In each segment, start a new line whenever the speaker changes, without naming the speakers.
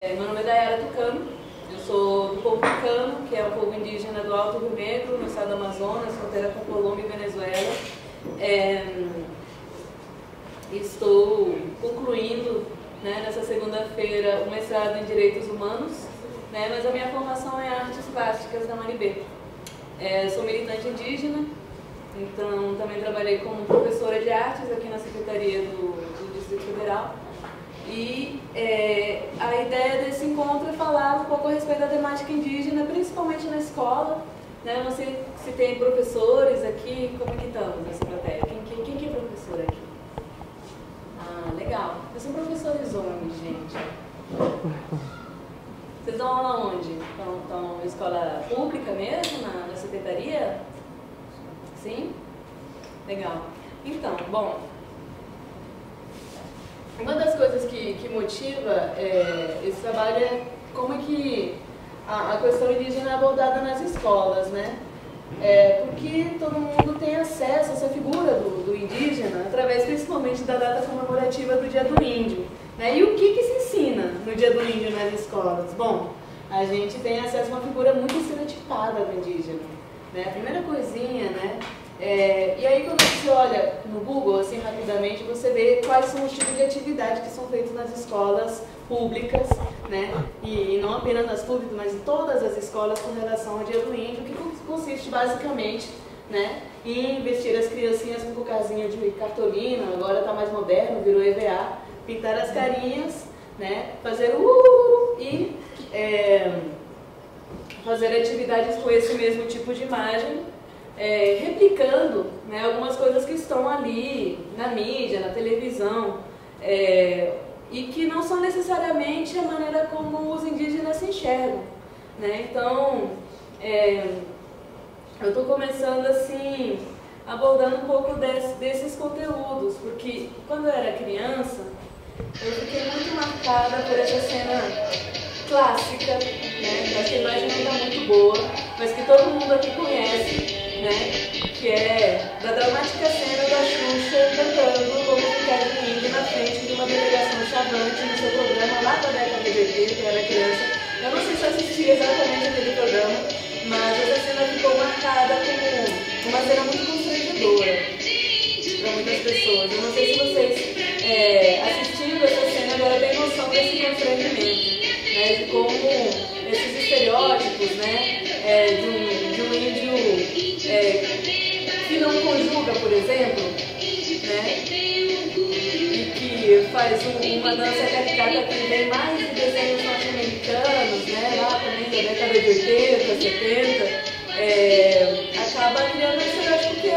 Meu nome é Dayara Tucano, eu sou do povo tucano, que é o povo indígena do Alto Rio Negro, no estado do Amazonas, fronteira com Colômbia e Venezuela. Estou concluindo, nessa segunda-feira, o mestrado em Direitos Humanos, mas a minha formação é Artes Plásticas da Maribê. Sou militante indígena, então também trabalhei como professora de artes aqui na Secretaria do Distrito Federal. E a ideia desse encontro é falar um pouco a respeito da temática indígena, principalmente na escola. Não sei se tem professores aqui, como é que estamos nessa plateia? Quem que é professor aqui? Ah, legal. Vocês são professores onde, gente? Vocês dão aula onde? Estão na escola pública mesmo, na secretaria? Sim? Legal. Então, bom, uma das coisas que motiva esse trabalho é como é que a questão indígena é abordada nas escolas, né? Porque todo mundo tem acesso a essa figura do indígena através principalmente da data comemorativa do Dia do Índio. Né? E o que se ensina no Dia do Índio nas escolas? Bom, a gente tem acesso a uma figura muito estereotipada do indígena. Né? A primeira coisinha, né? E aí quando você olha no Google, assim, rapidamente, você vê quais são os tipos de atividade que são feitos nas escolas públicas, né? E não apenas nas públicas, mas em todas as escolas com relação ao Dia do Índio, que consiste basicamente, né, em investir as criancinhas com casinha de cartolina, agora está mais moderno, virou EVA, pintar as carinhas, né, fazer e fazer atividades com esse mesmo tipo de imagem, replicando, né, algumas coisas que estão ali na mídia, na televisão, e que não são necessariamente a maneira como os indígenas se enxergam. Né? Então, eu estou começando assim, abordando um pouco desses conteúdos, porque quando eu era criança, eu fiquei muito marcada por essa cena clássica, né? Acho que a imagem não está muito boa, mas que todo mundo aqui conhece, né? Que é da dramática cena da Xuxa cantando Como Ficar de Índio na frente de uma delegação chavante no seu programa lá da década de 80, que eu era criança. Eu não sei se eu assisti exatamente aquele programa, mas essa cena ficou marcada como uma cena muito constrangedora para muitas pessoas. Eu não sei se vocês, assistindo essa cena, agora têm noção desse constrangimento, né, de como esses estereótipos, né, de um índio que não conjuga, por exemplo, né, e que faz uma dança caricata que vem mais de desenhos norte-americanos, né, lá também da década de 80, 70, acaba criando um estereótipo que é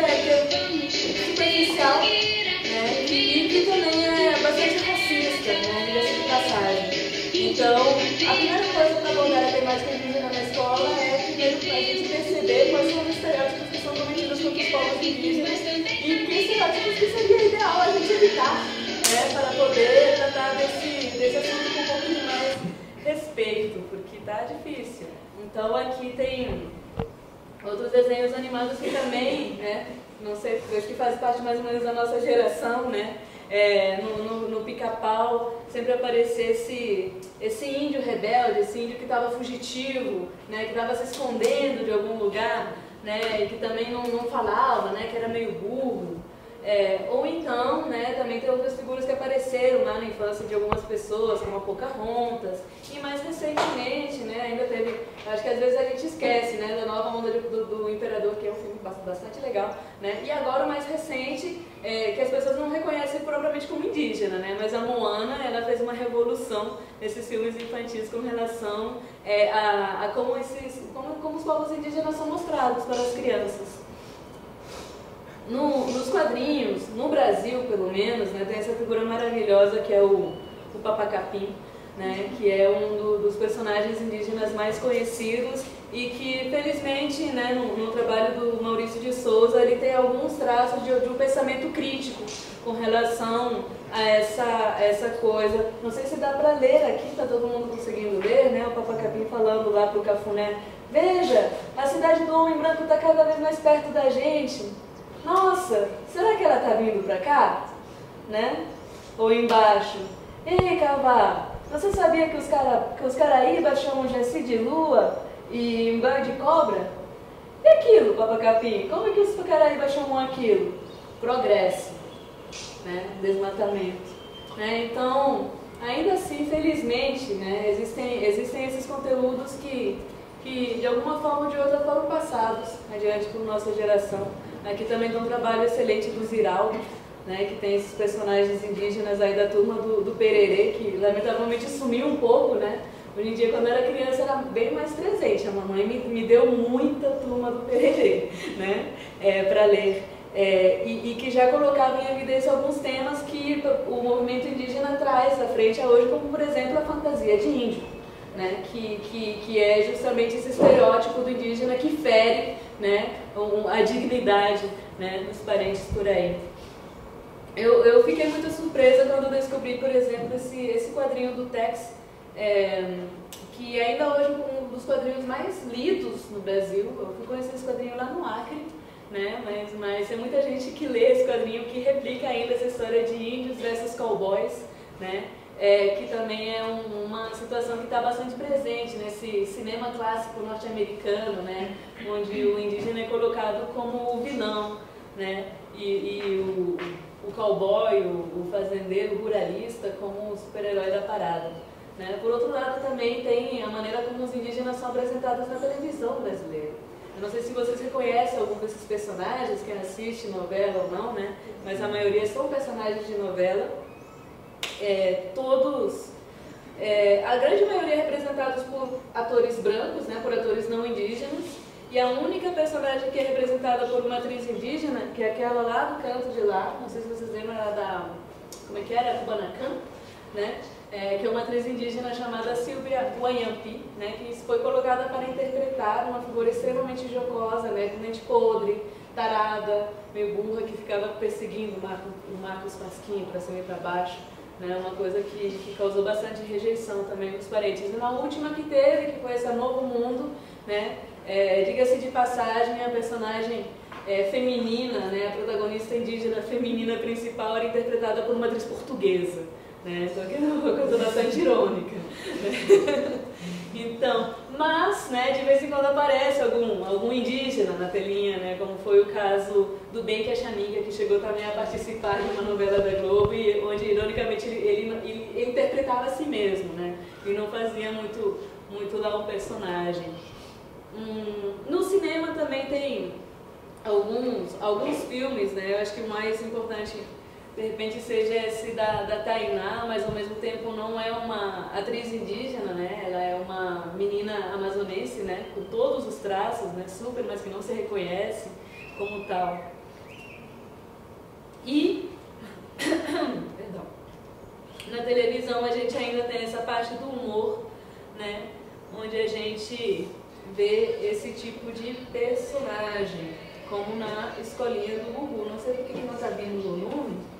superficial, né, e que também é bastante racista, né, diga-se de passagem. Então, a primeira coisa para abordar a temática indígena na escola é primeiro a gente perceber quais são os estereótipos que são cometidos contra os povos indígenas e que estereótipos que seria ideal a gente evitar, né, para poder tratar desse assunto com um pouco de mais respeito, porque tá difícil. Então aqui tem outros desenhos animados que também, né, não sei, acho que faz parte mais ou menos da nossa geração, né? No Pica-Pau sempre aparecia esse índio rebelde, esse índio que estava fugitivo, né, que estava se escondendo de algum lugar, né, e que também não falava, né, que era meio burro. Ou então, né, também tem outras figuras que apareceram lá na infância de algumas pessoas, como a Pocahontas, e mais recentemente, né, ainda teve, acho que às vezes a gente esquece, né, da nova onda do Imperador, que é um filme bastante legal, né, e agora o mais recente, que as pessoas não reconhecem propriamente como indígena, né, mas a Moana, ela fez uma revolução nesses filmes infantis com relação a como os povos indígenas são mostrados para as crianças. Nos quadrinhos, no Brasil pelo menos, né, tem essa figura maravilhosa que é o Papa Capim, né, que é um dos personagens indígenas mais conhecidos e que, felizmente, né, no trabalho do Maurício de Souza, ele tem alguns traços de um pensamento crítico com relação a essa coisa. Não sei se dá para ler aqui, está todo mundo conseguindo ler, né, o Papa Capim falando lá para o Cafuné: veja, a cidade do homem branco está cada vez mais perto da gente. Nossa, será que ela está vindo para cá? Né? Ou embaixo: ei, cavalo, Você sabia que os Caraíbas chamam Jaci de lua e Mbanho de cobra? E aquilo, Papa Capim? Como é que os Caraíbas chamam aquilo? Progresso, né? Desmatamento. Né? Então, ainda assim, felizmente, né, existem esses conteúdos que de alguma forma ou de outra foram passados adiante por nossa geração. Aqui também tem um trabalho excelente do Ziraldo, né, que tem esses personagens indígenas aí da turma do Pererê, que lamentavelmente sumiu um pouco, né? Hoje em dia, quando eu era criança, era bem mais presente. A mamãe me deu muita turma do Pererê, né, para ler. E que já colocava em evidência alguns temas que o movimento indígena traz à frente hoje, como, por exemplo, a fantasia de índio, né, que é justamente esse estereótipo do indígena que fere, né, a dignidade, né, dos parentes por aí. Eu fiquei muito surpresa quando descobri, por exemplo, esse quadrinho do Tex, que ainda hoje é um dos quadrinhos mais lidos no Brasil. Eu fui conhecer esse quadrinho lá no Acre, né? Mas tem muita gente que lê esse quadrinho, que replica ainda essa história de índios versus cowboys, né? Que também é uma situação que está bastante presente nesse cinema clássico norte-americano, né? Onde o indígena é colocado como o vilão, né? E o cowboy, o fazendeiro, o ruralista, como o super-herói da parada. Né? Por outro lado, também tem a maneira como os indígenas são apresentados na televisão brasileira. Eu não sei se vocês reconhecem algum desses personagens, quem assiste novela ou não, né? Mas a maioria são personagens de novela. Todos, a grande maioria representados por atores brancos, né? Por atores não indígenas. E a única personagem que é representada por uma atriz indígena, que é aquela lá do canto de lá, não sei se vocês lembram, como é que era? Kubanacan, né? Que é uma atriz indígena chamada Silvia Guanhampi, né? Que foi colocada para interpretar uma figura extremamente jocosa, né? Com dente podre, tarada, meio burra, que ficava perseguindo o Marcos Pasquim para cima e para baixo. Né, uma coisa que causou bastante rejeição também dos parentes. E na última que teve, que foi essa Novo Mundo, né, diga-se de passagem, a personagem feminina, né, a protagonista indígena feminina principal era interpretada por uma atriz portuguesa. Né, só que é uma coisa bastante irônica. Né? Então, mas, né, de vez em quando aparece algum indígena na telinha, né, como foi o caso do Bem que é Xaninga, que chegou também a participar de uma novela da Globo, e onde, ironicamente, ele interpretava a si mesmo, né, e não fazia muito lá um personagem. No cinema também tem alguns filmes, né, eu acho que o mais importante, de repente, seja esse da Tainá, mas ao mesmo tempo não é uma atriz indígena, né? Ela é uma menina amazonense, né? Com todos os traços, né? Super, mas que não se reconhece como tal. E, perdão, na televisão a gente ainda tem essa parte do humor, né? Onde a gente vê esse tipo de personagem, como na Escolinha do Gugu. Não sei por que não está vindo o nome.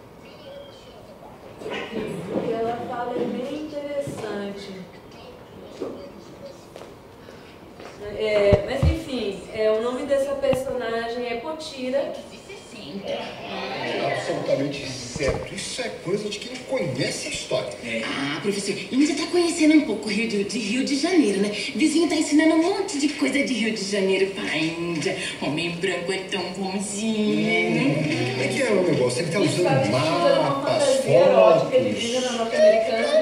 O que ela fala é bem interessante. Mas enfim, o nome dessa personagem é Potira.
Absolutamente certo. Isso é coisa de quem conhece a história.
Professor, Índia tá conhecendo um pouco Rio de Janeiro, né? Vizinho tá ensinando um monte de coisa de Rio de Janeiro pra Índia. Homem branco é tão bonzinho.
É que é o negócio, ele tá usando mapas,
fotos.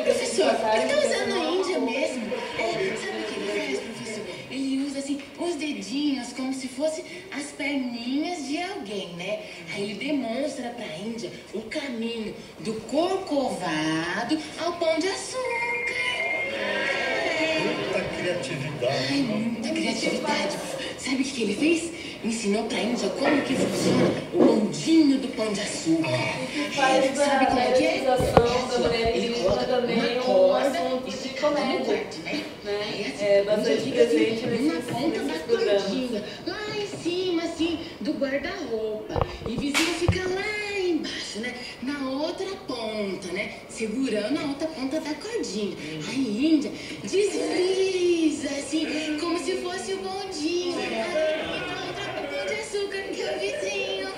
Professor, ele tá usando a Índia mesmo. Sabe o que ele faz, professor? Ele usa assim os dedinhos como se fosse as perninhas de alguém, né? Aí ele demonstra pra Índia o caminho do corcovado ao pão de açúcar.
Muita criatividade.
Ai, muita criatividade. Sabe o que ele fez? Ensinou pra Índia como que funciona o bondinho do pão de açúcar.
Faz
Sabe como é que é?
da mulher indígena também um assunto de comédia,
né?
É bastante presente
na ponta da
nesses programas.
cordinha, lá em cima, assim, do guarda-roupa. E o vizinho fica lá embaixo, né? Na outra ponta, né? Segurando a outra ponta da cordinha. Aí, Índia desliza, assim, como se fosse o bondinho. Aí, encontra o pão de açúcar que é o vizinho.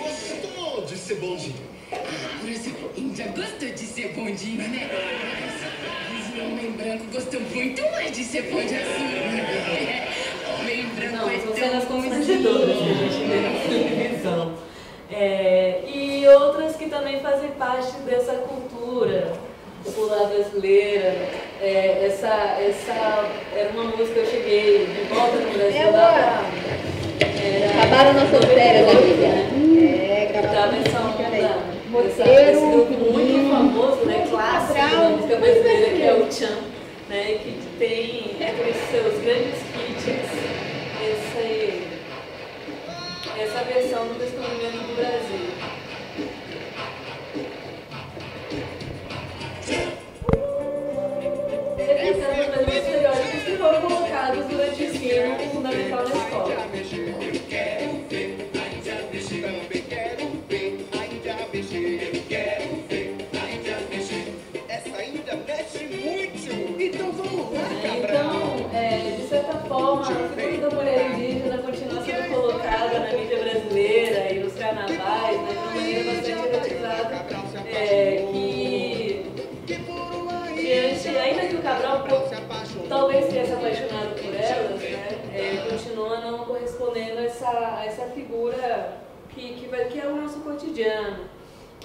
Gostou de ser bondinho?
essa índia gostou de ser bondinho, né? Mas o homem branco gostou muito mais de ser pão de açúcar. Homem branco
Não,
é
são
tão
cenas
bonzinho.
constrangedoras que a gente vê na televisão. E outras que também fazem parte dessa cultura popular brasileira. Essa era uma música que eu cheguei de volta no Brasil lá.
Acabaram nossas férias, amiga.
Estava essa onda
Roteiro,
desse grupo muito famoso, né, clássico da música brasileira, que é o Tchan, né, que tem entre os seus grandes hits essa versão do Descobrimento do Brasil. Repensando também os estereótipos que foram colocados durante o ensino fundamental na escola.
Essa ainda mexe muito. Então vamos lá,
Então, de certa forma, a figura da mulher indígena continua sendo colocada na mídia brasileira e nos carnavais, né, de uma maneira bastante erotizada, ainda que o Cabral talvez tenha se apaixonado por elas, né, continua não correspondendo a essa figura que é o nosso cotidiano.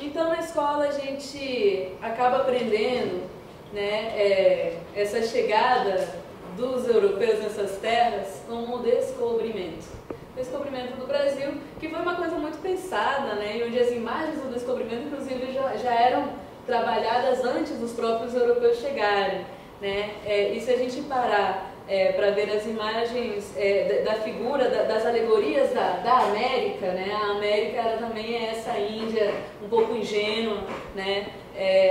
Então, na escola, a gente acaba aprendendo, né, essa chegada dos europeus nessas terras como um descobrimento. Descobrimento do Brasil, que foi uma coisa muito pensada, né, e onde as imagens do descobrimento, inclusive, já eram trabalhadas antes dos próprios europeus chegarem, né? E se a gente parar para ver as imagens da figura, das alegorias da América, né? A América ela também é essa Índia um pouco ingênua, né?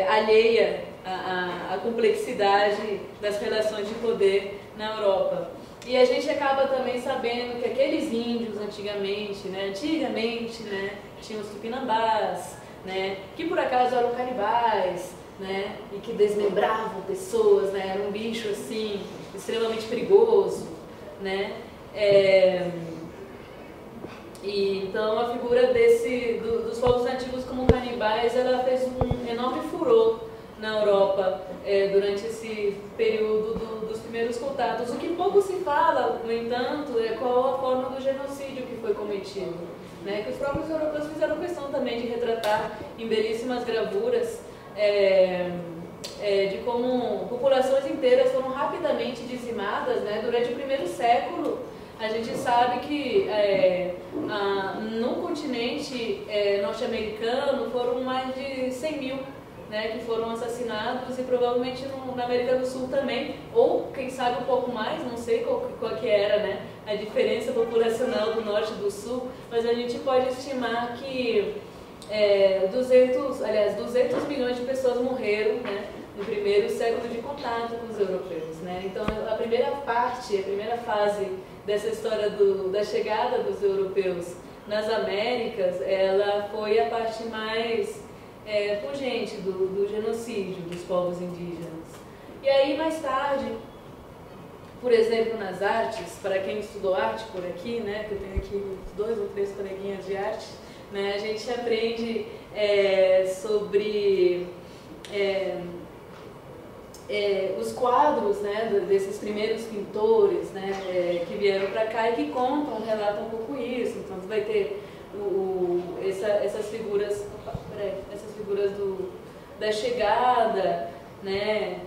Alheia à complexidade das relações de poder na Europa. E a gente acaba também sabendo que aqueles índios antigamente, né, tinham os tupinambás, né, que por acaso eram canibais, né, e que desmembravam pessoas, né, era um bicho assim extremamente perigoso, né. E então a figura dos povos nativos como canibais, ela fez um enorme furor na Europa durante esse período dos primeiros contatos. O que pouco se fala, no entanto, é qual a forma do genocídio que foi cometido, né? Que os próprios europeus fizeram questão também de retratar em belíssimas gravuras de como populações inteiras foram rapidamente dizimadas, né? Durante o primeiro século. A gente sabe que no continente norte-americano foram mais de 100 mil, né, que foram assassinados, e provavelmente na América do Sul também, ou quem sabe um pouco mais, não sei qual que era, né, a diferença populacional do norte e do sul, mas a gente pode estimar que 200 milhões de pessoas morreram, né, no primeiro século de contato com os europeus, né? Então a primeira fase dessa história da chegada dos europeus nas Américas, ela foi a parte mais pungente do genocídio dos povos indígenas. E aí mais tarde, por exemplo, nas artes, para quem estudou arte por aqui, né, que eu tenho aqui 2 ou 3 coleguinhas de arte, né, a gente aprende sobre os quadros, né, desses primeiros pintores, né, que vieram para cá e que relatam um pouco isso. Então você vai ter essas figuras da chegada, né?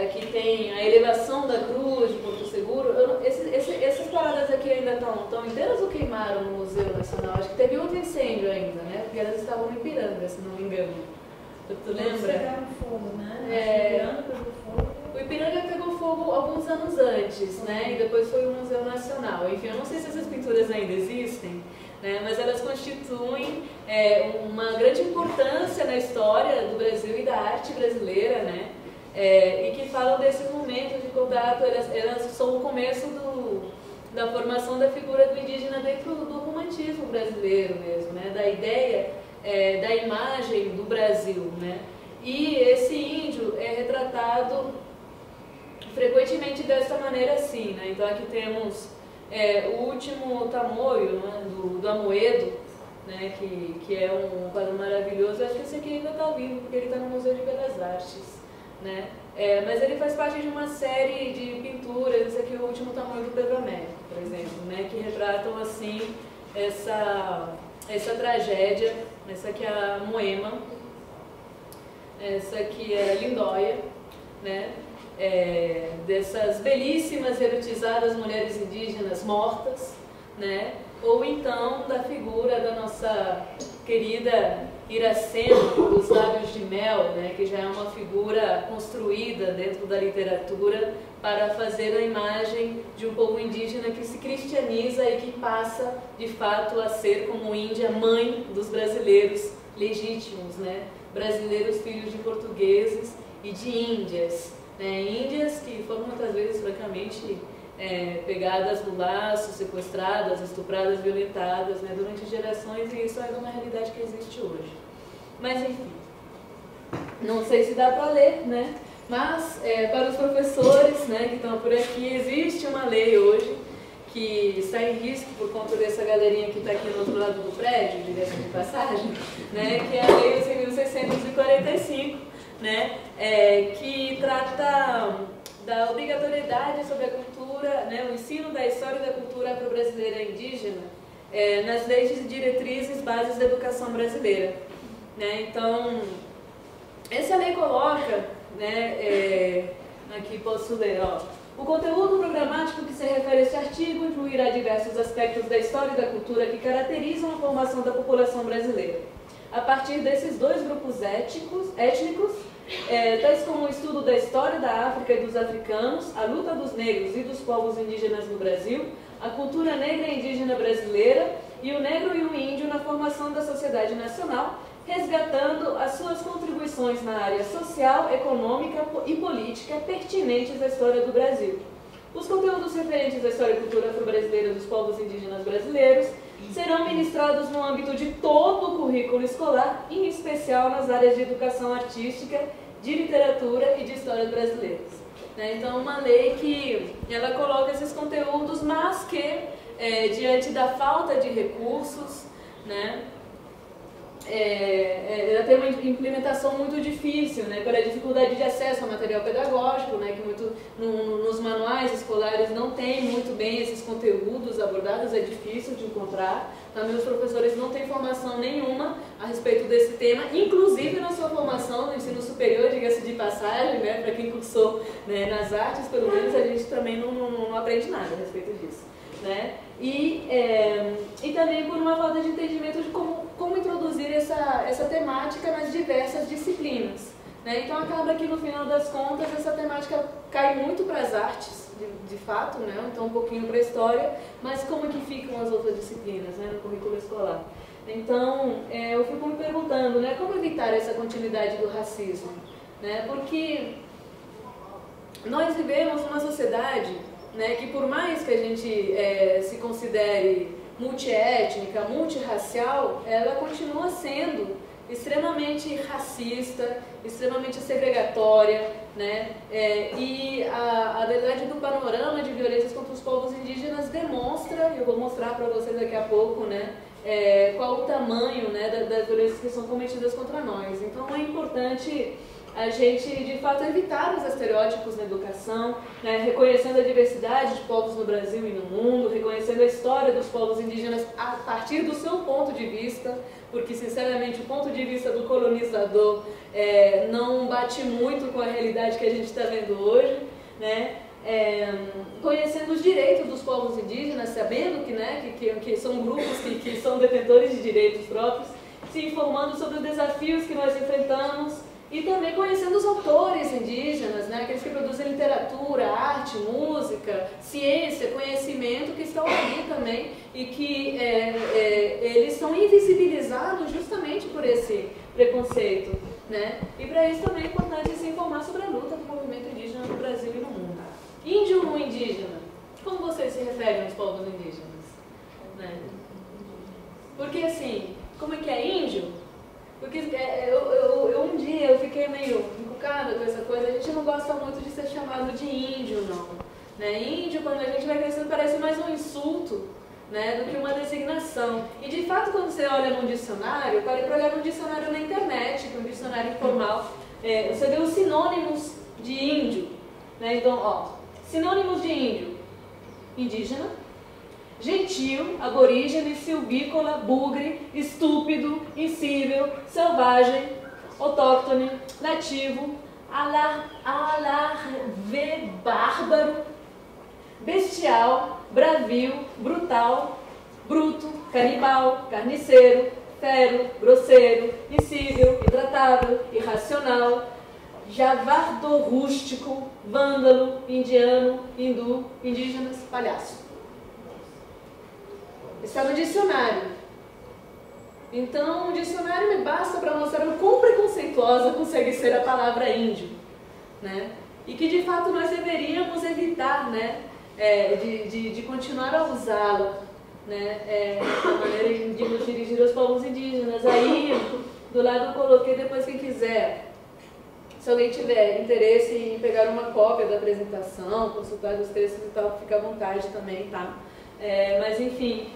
Aqui tem a elevação da cruz de Porto Seguro. Essas paradas aqui ainda estão inteiras ou queimaram no Museu Nacional? Acho que teve outro incêndio ainda, né? Porque elas estavam no Ipiranga, se não me engano. Tu lembra?
Eles pegaram fogo, né?
O Ipiranga pegou fogo alguns anos antes, né? E depois foi o Museu Nacional. Enfim, eu não sei se essas pinturas ainda existem, né? Mas elas constituem uma grande importância na história do Brasil e da arte brasileira, né? E que falam desses momentos de contato. Elas são o começo da formação da figura do indígena dentro do romantismo brasileiro mesmo, né? Da ideia da imagem do Brasil, né? E esse índio é retratado frequentemente dessa maneira assim, né? Então aqui temos o último tamoio, né, do Amoedo, né, que é um quadro maravilhoso. Eu acho que esse aqui ainda está vivo, porque ele está no Museu de Belas Artes, né? Mas ele faz parte de uma série de pinturas, esse aqui é o Último Tamanho do Pedro Américo, por exemplo, né, que retratam assim essa tragédia. Essa aqui é a Moema, essa aqui é a Lindóia, né? Dessas belíssimas erotizadas mulheres indígenas mortas, né? Ou então da figura da nossa querida Iracema, dos Lábios de Mel, né? Que já é uma figura construída dentro da literatura para fazer a imagem de um povo indígena que se cristianiza e que passa, de fato, a ser como Índia, mãe dos brasileiros legítimos, né? Brasileiros filhos de portugueses e de índias, né? Índias que foram muitas vezes, francamente, pegadas no laço, sequestradas, estupradas, violentadas, né? Durante gerações, e isso é uma realidade que existe hoje. Mas, enfim, não sei se dá para ler, né? Mas, para os professores, né, que estão por aqui, existe uma lei hoje que está em risco por conta dessa galerinha que está aqui no outro lado do prédio, diga-se de passagem, né, que é a Lei 11.645, né, que trata da obrigatoriedade sobre a cultura, né, o ensino da história e da cultura afro-brasileira indígena nas leis de diretrizes bases da educação brasileira. Né? Então, essa lei coloca, né, aqui posso ler, ó, o conteúdo programático que se refere a este artigo incluirá diversos aspectos da história e da cultura que caracterizam a formação da população brasileira. A partir desses dois grupos étnicos, tais como o estudo da história da África e dos africanos, a luta dos negros e dos povos indígenas no Brasil, a cultura negra e indígena brasileira e o negro e o índio na formação da sociedade nacional, resgatando as suas contribuições na área social, econômica e política pertinentes à história do Brasil. Os conteúdos referentes à história e cultura afro-brasileira dos povos indígenas brasileiros serão ministrados no âmbito de todo o currículo escolar, em especial nas áreas de educação artística, de literatura e de história brasileiras. Então, uma lei que ela coloca esses conteúdos, mas que, diante da falta de recursos, né, ela tem uma implementação muito difícil, né, pela dificuldade de acesso ao material pedagógico, né, que nos manuais escolares não tem muito bem esses conteúdos abordados, é difícil de encontrar. Também os professores não têm formação nenhuma a respeito desse tema, inclusive na sua formação no ensino superior, diga-se de passagem, né, para quem cursou, né, nas artes, pelo menos a gente também não aprende nada a respeito disso. Né? E também por uma falta de entendimento de como introduzir essa temática nas diversas disciplinas. Né? Então acaba que no final das contas essa temática cai muito para as artes, de fato, né? Então um pouquinho para a história, mas como é que ficam as outras disciplinas, né, no currículo escolar? Então eu fico me perguntando, né, como evitar essa continuidade do racismo? Né? Porque nós vivemos numa sociedade, né, que por mais que a gente se considere multiétnica, multirracial, ela continua sendo extremamente racista, extremamente segregatória, né? E a verdade do panorama de violências contra os povos indígenas demonstra, e eu vou mostrar para vocês daqui a pouco, né, qual o tamanho, né, das violências que são cometidas contra nós. Então é importante a gente, de fato, evitar os estereótipos na educação, né, reconhecendo a diversidade de povos no Brasil e no mundo, reconhecendo a história dos povos indígenas a partir do seu ponto de vista, porque, sinceramente, o ponto de vista do colonizador não bate muito com a realidade que a gente está vendo hoje, né? Conhecendo os direitos dos povos indígenas, sabendo que, né, que são grupos que são detentores de direitos próprios, se informando sobre os desafios que nós enfrentamos, e também conhecendo os autores indígenas, né, aqueles que produzem literatura, arte, música, ciência, conhecimento, que estão ali também e que eles são invisibilizados justamente por esse preconceito. Né? E para isso também é importante se informar sobre a luta do movimento indígena no Brasil e no mundo. Índio ou indígena? Como vocês se referem aos povos indígenas? Né? Porque assim, como é que é índio? Porque um dia eu fiquei meio encucada com essa coisa, a gente não gosta muito de ser chamado de índio, não. Né? Índio, quando a gente vai crescendo, parece mais um insulto, né, do que uma designação. E de fato, quando você olha num dicionário, parei para olhar num dicionário na internet, que é um dicionário informal, você vê os sinônimos de índio, né? Então, ó, sinônimos de índio: indígena, gentil, aborígene, silvícola, bugre, estúpido, insível, selvagem, autóctone, nativo, alarve, bárbaro, bestial, bravio, brutal, bruto, canibal, carniceiro, fero, grosseiro, insível, intratável, irracional, javardorrústico, vândalo, indiano, hindu, indígenas, palhaço. Está no dicionário. Então, o dicionário me basta para mostrar o quão preconceituosa consegue ser a palavra índio, né? E que, de fato, nós deveríamos evitar, né, de continuar a usá-la, né, da maneira de nos dirigir aos povos indígenas. Aí, do lado eu coloquei, depois quem quiser, se alguém tiver interesse em pegar uma cópia da apresentação, consultar os textos e tal, fica à vontade também, tá? Mas enfim,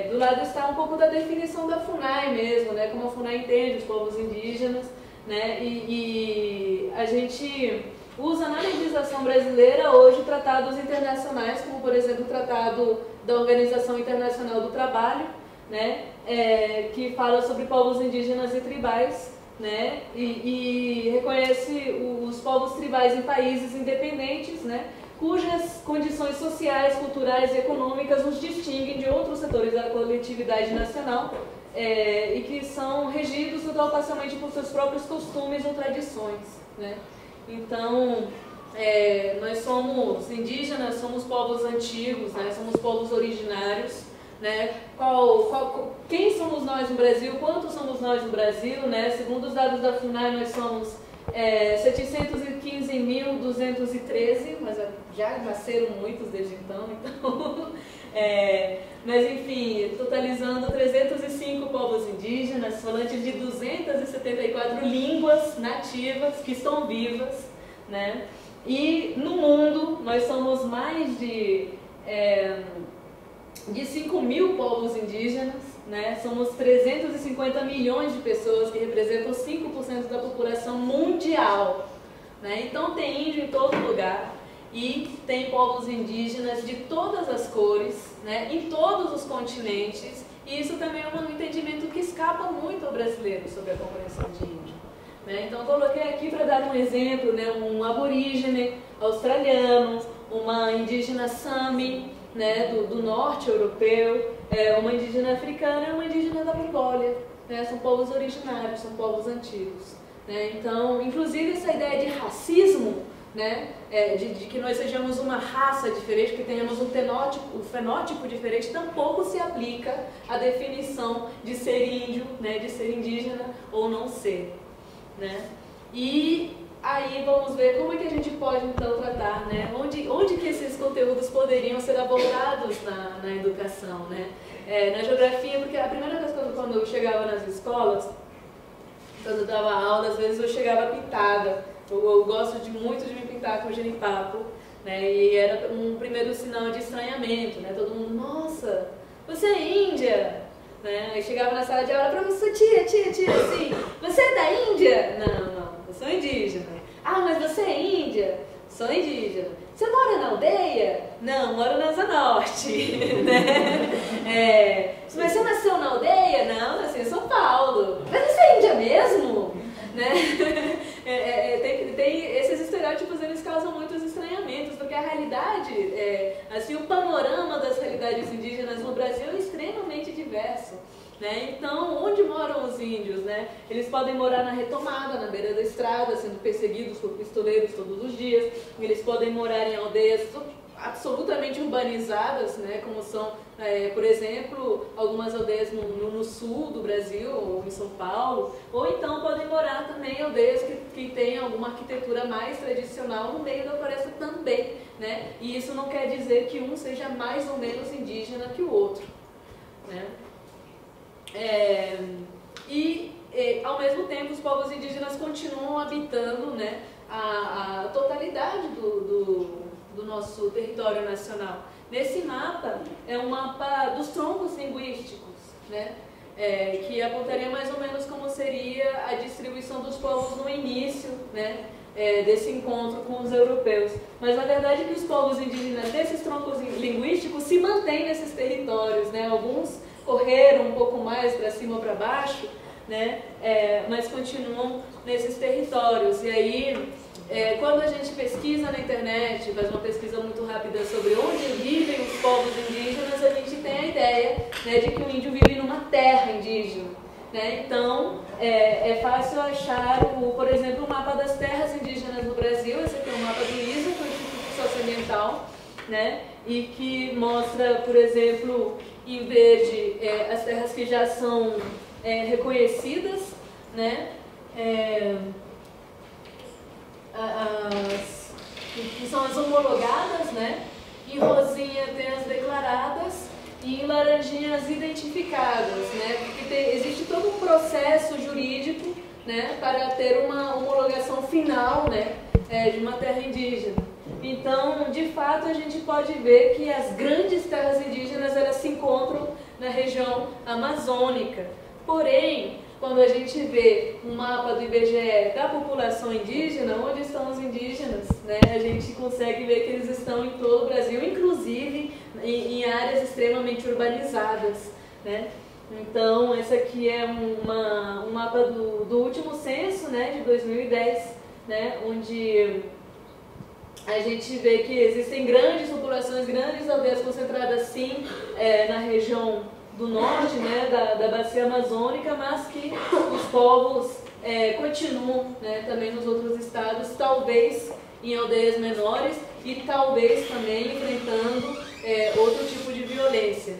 do lado está um pouco da definição da FUNAI mesmo, né, como a FUNAI entende os povos indígenas, né, e a gente usa na legislação brasileira hoje tratados internacionais, como por exemplo o Tratado da Organização Internacional do Trabalho, né, que fala sobre povos indígenas e tribais, né, e reconhece os povos tribais em países independentes, né, cujas condições sociais, culturais e econômicas os distinguem de outros setores da coletividade nacional e que são regidos totalmente por seus próprios costumes ou tradições, né. Então, nós somos indígenas, somos povos antigos, né, somos povos originários, né. Quem somos nós no Brasil? Quantos somos nós no Brasil? Né? Segundo os dados da FUNAI, nós somos 715.213, mas já nasceram muitos desde então, mas enfim, totalizando 305 povos indígenas, falantes de 274 línguas nativas que estão vivas, né? E no mundo nós somos mais de 5.000 povos indígenas, né? Somos 350 milhões de pessoas que representam 5% da população mundial, né? Então tem índio em todo lugar e tem povos indígenas de todas as cores, né? Em todos os continentes, e isso também é um entendimento que escapa muito ao brasileiro sobre a compreensão de índio, né? Então eu coloquei aqui para dar um exemplo, né? Um aborígene australiano, uma indígena Sami, né, do norte europeu, uma indígena africana e uma indígena da Mongólia, né, são povos originários, são povos antigos, né. Então, inclusive essa ideia de racismo, né, de que nós sejamos uma raça diferente, que tenhamos um fenótipo diferente, tampouco se aplica à definição de ser índio, né, de ser indígena ou não ser, né. E aí vamos ver como é que a gente pode então tratar, né? Onde que esses conteúdos poderiam ser abordados na educação, né? Na geografia, porque a primeira vez quando eu chegava nas escolas, quando eu dava aula, às vezes eu chegava pintada. Eu gosto muito de me pintar com genipapo, né? E era um primeiro sinal de estranhamento, né? Todo mundo, nossa, você é índia, né? Aí chegava na sala de aula, professor, tia, assim, você é da Índia? Não. Eu sou indígena. Ah, mas você é índia? Sou indígena. Você mora na aldeia? Não, moro na Zona Norte. Né? Mas você nasceu na aldeia? Não, nasci em São Paulo. Mas você é índia mesmo? Né? Tem esses estereótipos, eles causam muitos estranhamentos, porque a realidade, assim, o panorama das realidades indígenas no Brasil é extremamente diverso. Né? Então, onde moram os índios? Né? Eles podem morar na retomada, na beira da estrada, sendo perseguidos por pistoleiros todos os dias. Eles podem morar em aldeias absolutamente urbanizadas, né? Como são, por exemplo, algumas aldeias no sul do Brasil, ou em São Paulo. Ou então podem morar também em aldeias que têm alguma arquitetura mais tradicional no meio da floresta também. Né? E isso não quer dizer que um seja mais ou menos indígena que o outro. Né? Ao mesmo tempo, os povos indígenas continuam habitando, né, a totalidade do nosso território nacional. Nesse mapa, é um mapa dos troncos linguísticos, né? Que apontaria mais ou menos como seria a distribuição dos povos no início, né? Desse encontro com os europeus. Mas, na verdade, que os povos indígenas desses troncos linguísticos se mantêm nesses territórios, né? Alguns correram um pouco mais para cima ou para baixo, né? Mas continuam nesses territórios. E aí, quando a gente pesquisa na internet, faz uma pesquisa muito rápida sobre onde vivem os povos indígenas, a gente tem a ideia, né, de que o índio vive numa terra indígena. Né? Então, é fácil achar, por exemplo, o mapa das terras indígenas no Brasil. Esse aqui é o mapa do ISA, que é o Instituto Socioambiental, né? E que mostra, por exemplo, em verde, as terras que já são reconhecidas, né? Que são as homologadas, né? Em rosinha tem as declaradas e em laranjinha as identificadas, né? Porque existe todo um processo jurídico, né, para ter uma homologação final, né, de uma terra indígena. Então, de fato, a gente pode ver que as grandes terras indígenas elas se encontram na região amazônica. Porém, quando a gente vê um mapa do IBGE da população indígena, onde estão os indígenas, né, a gente consegue ver que eles estão em todo o Brasil, inclusive em áreas extremamente urbanizadas, né? Então, esse aqui é um mapa do último censo, né, de 2010, né, onde a gente vê que existem grandes populações, grandes aldeias concentradas, sim, na região do norte, né, da bacia amazônica, mas que os povos continuam, né, também nos outros estados, talvez em aldeias menores e talvez também enfrentando outro tipo de violência.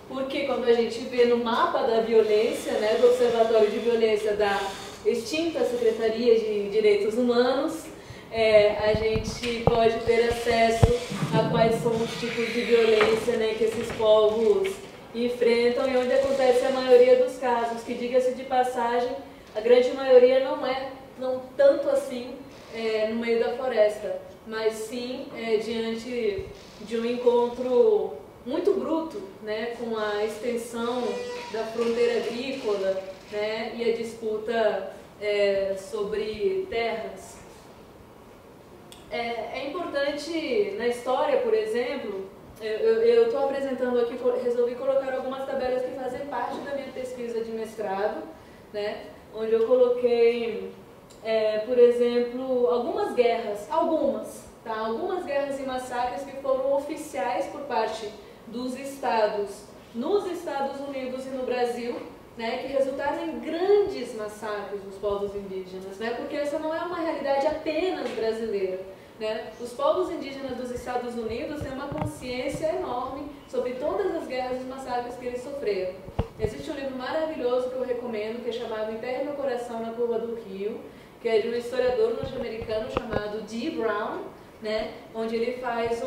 Porque quando a gente vê no mapa da violência, né, do Observatório de Violência da extinta Secretaria de Direitos Humanos, a gente pode ter acesso a quais são os tipos de violência, né, que esses povos enfrentam e onde acontece a maioria dos casos, que, diga-se de passagem, a grande maioria não tanto assim no meio da floresta, mas sim diante de um encontro muito bruto, né, com a extensão da fronteira agrícola, né, e a disputa sobre terras. É importante na história, por exemplo, eu estou apresentando aqui, resolvi colocar algumas tabelas que fazem parte da minha pesquisa de mestrado, né, onde eu coloquei, por exemplo, algumas guerras e massacres que foram oficiais por parte dos estados nos Estados Unidos e no Brasil, né, que resultaram em grandes massacres dos povos indígenas, né, porque essa não é uma realidade apenas brasileira. Né? Os povos indígenas dos Estados Unidos têm uma consciência enorme sobre todas as guerras e os massacres que eles sofreram. Existe um livro maravilhoso que eu recomendo, que é chamado Enterre Meu Coração na Curva do Rio, que é de um historiador norte-americano chamado Dee Brown, né? Onde ele faz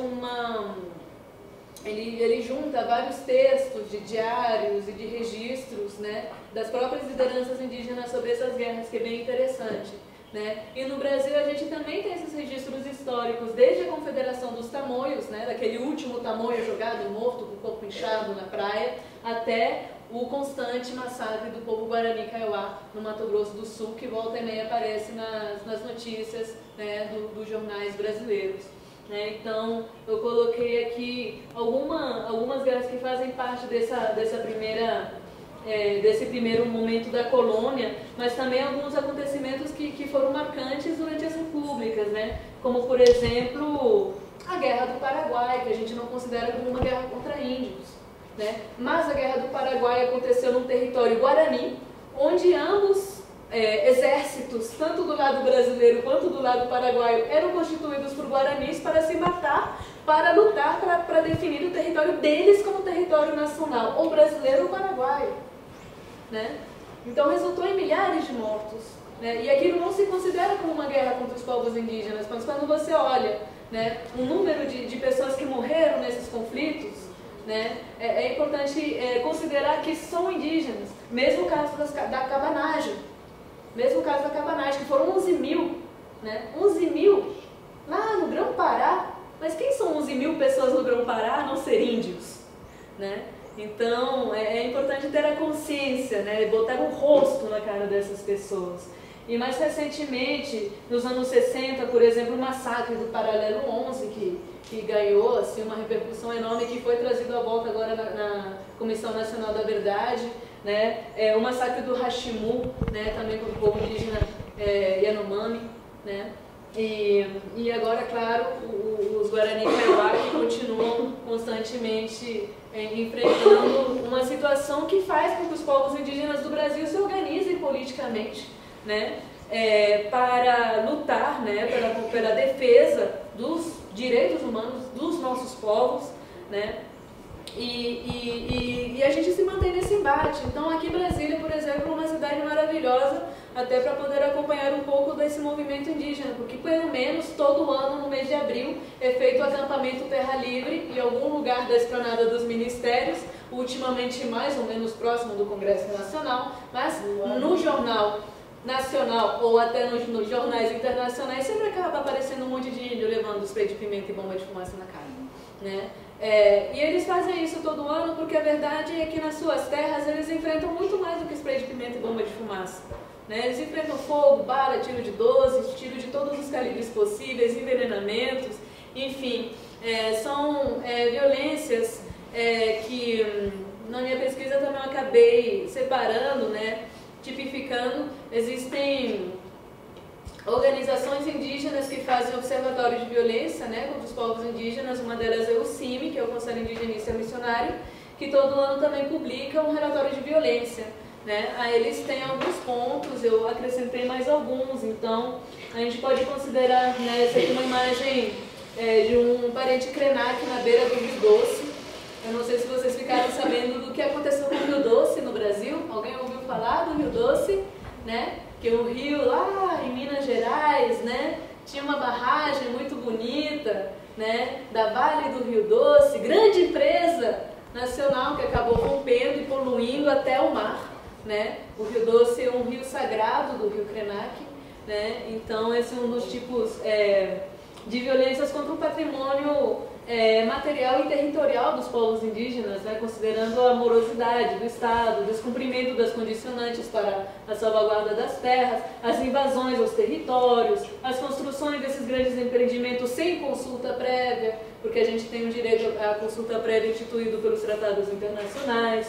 ele junta vários textos de diários e de registros, né, das próprias lideranças indígenas sobre essas guerras, que é bem interessante. Né? E no Brasil a gente também tem esses registros históricos, desde a Confederação dos Tamoios, né, daquele último tamoio jogado morto com o corpo inchado na praia, até o constante massacre do povo Guarani Kaiowá no Mato Grosso do Sul, que volta e meia aparece nas notícias, né, dos jornais brasileiros. Né? Então, eu coloquei aqui algumas guerras que fazem parte desse primeiro momento da colônia, mas também alguns acontecimentos que foram marcantes durante as repúblicas, né? Como, por exemplo, a Guerra do Paraguai, que a gente não considera como uma guerra contra índios, né? Mas a Guerra do Paraguai aconteceu num território guarani, onde ambos exércitos, tanto do lado brasileiro quanto do lado paraguaio, eram constituídos por guaranis para se matar, para lutar para definir o território deles como território nacional, ou brasileiro ou paraguaio. Né? Então resultou em milhares de mortos, né? E aquilo não se considera como uma guerra contra os povos indígenas, mas quando você olha, né, o número de pessoas que morreram nesses conflitos, né, é importante considerar que são indígenas, mesmo o caso da cabanagem, que foram 11 mil, né? 11 mil lá no Grão-Pará, Mas quem são 11.000 pessoas no Grão-Pará a não ser índios, né? Então, é importante ter a consciência, né? Botar um rosto na cara dessas pessoas. E mais recentemente, nos anos 60, por exemplo, o massacre do Paralelo 11, que ganhou assim, uma repercussão enorme, que foi trazido à volta agora na Comissão Nacional da Verdade, né? O massacre do Hashimu, né? Também com o povo indígena Yanomami, né? E agora, claro, os Guarani Kaiowá que continuam constantemente enfrentando uma situação que faz com que os povos indígenas do Brasil se organizem politicamente, né, para lutar, né, pela defesa dos direitos humanos dos nossos povos, né, e a gente se mantém nesse embate. Então, aqui em Brasília, por exemplo, é uma cidade maravilhosa, até para poder acompanhar um pouco desse movimento indígena, porque pelo menos todo ano, no mês de abril, é feito o acampamento Terra Livre em algum lugar da esplanada dos ministérios, ultimamente mais ou menos próximo do Congresso Nacional, mas no jornal nacional ou até nos jornais internacionais sempre acaba aparecendo um monte de índio levando spray de pimenta e bomba de fumaça na cara, né? E eles fazem isso todo ano porque a verdade é que nas suas terras eles enfrentam muito mais do que spray de pimenta e bomba de fumaça, né? Eles enfrentam fogo, bala, tiro de 12, tiro de todos os calibres possíveis, envenenamentos, enfim, são violências que na minha pesquisa também eu acabei separando, né, tipificando. Existem organizações indígenas que fazem observatórios de violência, né, contra os povos indígenas. Uma delas é o CIMI, que é o Conselho Indigenista Missionário, que todo ano também publica um relatório de violência, né? Aí eles têm alguns pontos, eu acrescentei mais alguns. Então a gente pode considerar, né, essa aqui uma imagem de um parente Krenak na beira do Rio Doce. Eu não sei se vocês ficaram sabendo do que aconteceu com o Rio Doce no Brasil. Alguém ouviu falar do Rio Doce, né? Que o rio lá em Minas Gerais, né, tinha uma barragem muito bonita, né, da Vale do Rio Doce, grande empresa nacional que acabou rompendo e poluindo até o mar, né? O Rio Doce é um rio sagrado do Rio Krenak, né? Então esse é um dos tipos de violências contra o patrimônio material e territorial dos povos indígenas, né, considerando a morosidade do Estado, o descumprimento das condicionantes para a salvaguarda das terras, as invasões aos territórios, as construções desses grandes empreendimentos sem consulta prévia, porque a gente tem o direito à consulta prévia instituído pelos tratados internacionais.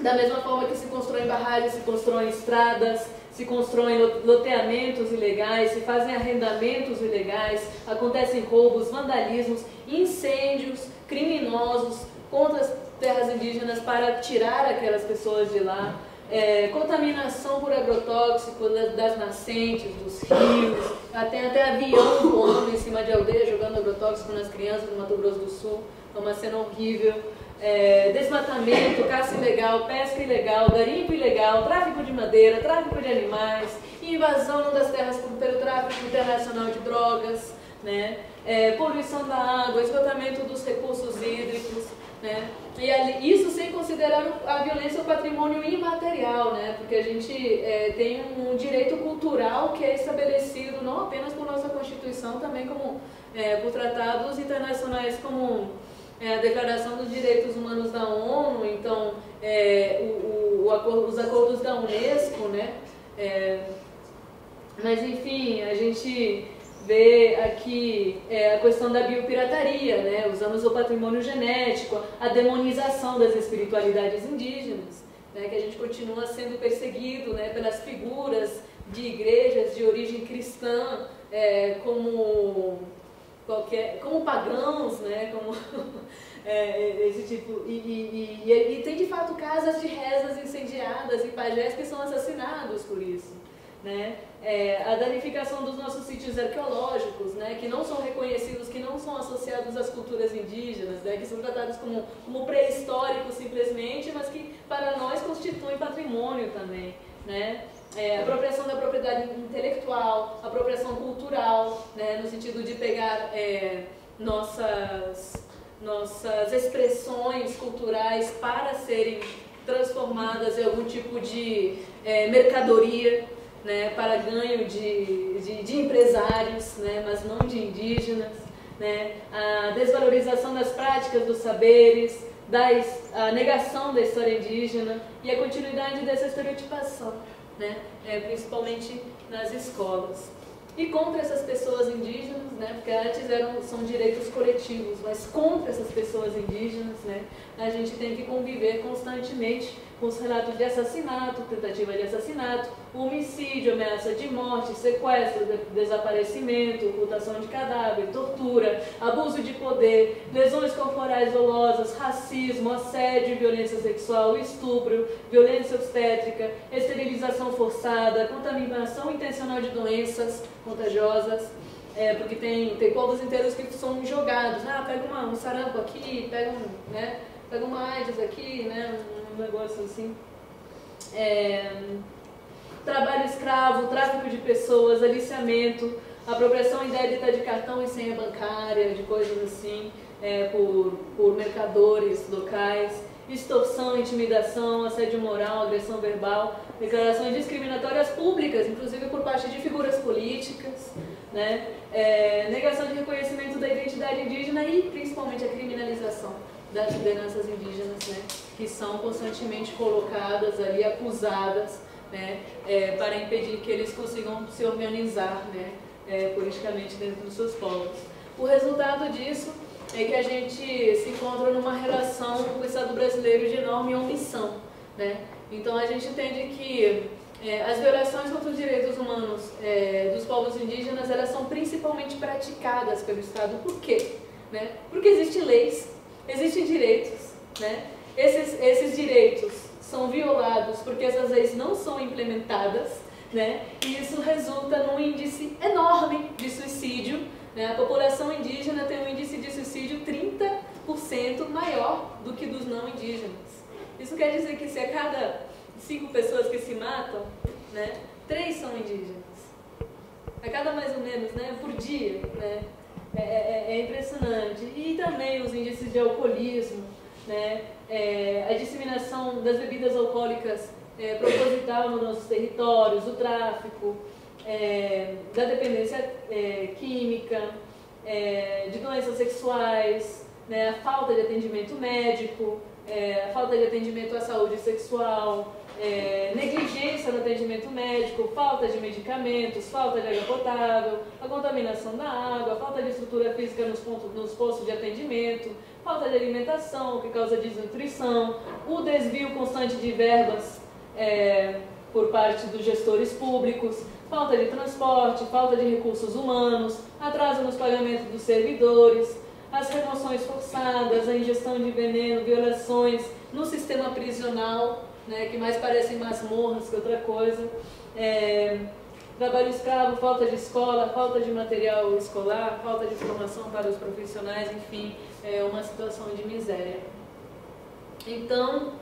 Da mesma forma que se constroem barragens, se constroem estradas, se constroem loteamentos ilegais, se fazem arrendamentos ilegais, acontecem roubos, vandalismos, incêndios criminosos contra as terras indígenas para tirar aquelas pessoas de lá, contaminação por agrotóxico das nascentes, dos rios, até avião voando em cima de aldeia, jogando agrotóxico nas crianças no Mato Grosso do Sul, é uma cena horrível. Desmatamento, caça ilegal, pesca ilegal, garimpo ilegal, tráfico de madeira, tráfico de animais, invasão das terras pelo tráfico internacional de drogas, né? Poluição da água, esgotamento dos recursos hídricos, né? E isso sem considerar a violência ao patrimônio imaterial, né? Porque a gente tem um direito cultural que é estabelecido não apenas por nossa Constituição, também como por tratados internacionais como a Declaração dos Direitos Humanos da ONU, então os acordos da Unesco, né? Mas enfim, a gente vê aqui a questão da biopirataria, né? Usamos o patrimônio genético, a demonização das espiritualidades indígenas, né? Que a gente continua sendo perseguido, né, pelas figuras de igrejas de origem cristã, como pagãos, né? Como esse tipo, e tem de fato casas de rezas incendiadas e pajés que são assassinados por isso, né? A danificação dos nossos sítios arqueológicos, né? Que não são reconhecidos, que não são associados às culturas indígenas, né? Que são tratados como pré-históricos simplesmente, mas que para nós constituem patrimônio também, né? Apropriação da propriedade intelectual, apropriação cultural, né, no sentido de pegar nossas expressões culturais para serem transformadas em algum tipo de mercadoria, né, para ganho de empresários, né, mas não de indígenas, né, a desvalorização das práticas dos saberes, a negação da história indígena e a continuidade dessa estereotipação, né, principalmente nas escolas. E contra essas pessoas indígenas, né, porque antes são direitos coletivos, mas contra essas pessoas indígenas, né, a gente tem que conviver constantemente com os relatos de assassinato, tentativa de assassinato, homicídio, ameaça de morte, sequestro, desaparecimento, ocultação de cadáver, tortura, abuso de poder, lesões corporais dolosas, racismo, assédio, violência sexual, estupro, violência obstétrica, esterilização forçada, contaminação intencional de doenças contagiosas, porque tem povos inteiros que são jogados, pega um sarampo aqui, pega uma AIDS aqui, né, um negócio assim. Trabalho escravo, tráfico de pessoas, aliciamento, apropriação indébita de cartão e senha bancária, de coisas assim, por mercadores locais, extorsão, intimidação, assédio moral, agressão verbal, declarações discriminatórias públicas, inclusive por parte de figuras políticas, né? Negação de reconhecimento da identidade indígena e principalmente a criminalização das lideranças indígenas, né? Que são constantemente colocadas ali, acusadas, né? Para impedir que eles consigam se organizar, né? Politicamente dentro dos seus povos. O resultado disso é que a gente se encontra numa relação com o Estado brasileiro de enorme omissão, né? Então a gente entende que as violações contra os direitos humanos dos povos indígenas, elas são principalmente praticadas pelo Estado. Por quê? Né? Porque existem leis, existem direitos, né? Esses direitos são violados porque essas leis não são implementadas, né? E isso resulta num índice enorme de suicídio, né? A população indígena tem um índice de suicídio 30% maior do que dos não indígenas. Isso quer dizer que se a cada 5 pessoas que se matam, né, 3 são indígenas. A cada mais ou menos, né, por dia, né? É impressionante. E também os índices de alcoolismo, né? A disseminação das bebidas alcoólicas proposital nos nossos territórios, o tráfico, da dependência química, de doenças sexuais, né? A falta de atendimento médico, a falta de atendimento à saúde sexual, negligência no atendimento médico, falta de medicamentos, falta de água potável, a contaminação da água, falta de estrutura física nos postos de atendimento, falta de alimentação, que causa desnutrição, o desvio constante de verbas por parte dos gestores públicos, falta de transporte, falta de recursos humanos, atraso nos pagamentos dos servidores, as remoções forçadas, a ingestão de veneno, violações no sistema prisional, né, que mais parecem masmorras que outra coisa, trabalho escravo, falta de escola, falta de material escolar, falta de formação para os profissionais, enfim, uma situação de miséria. Então,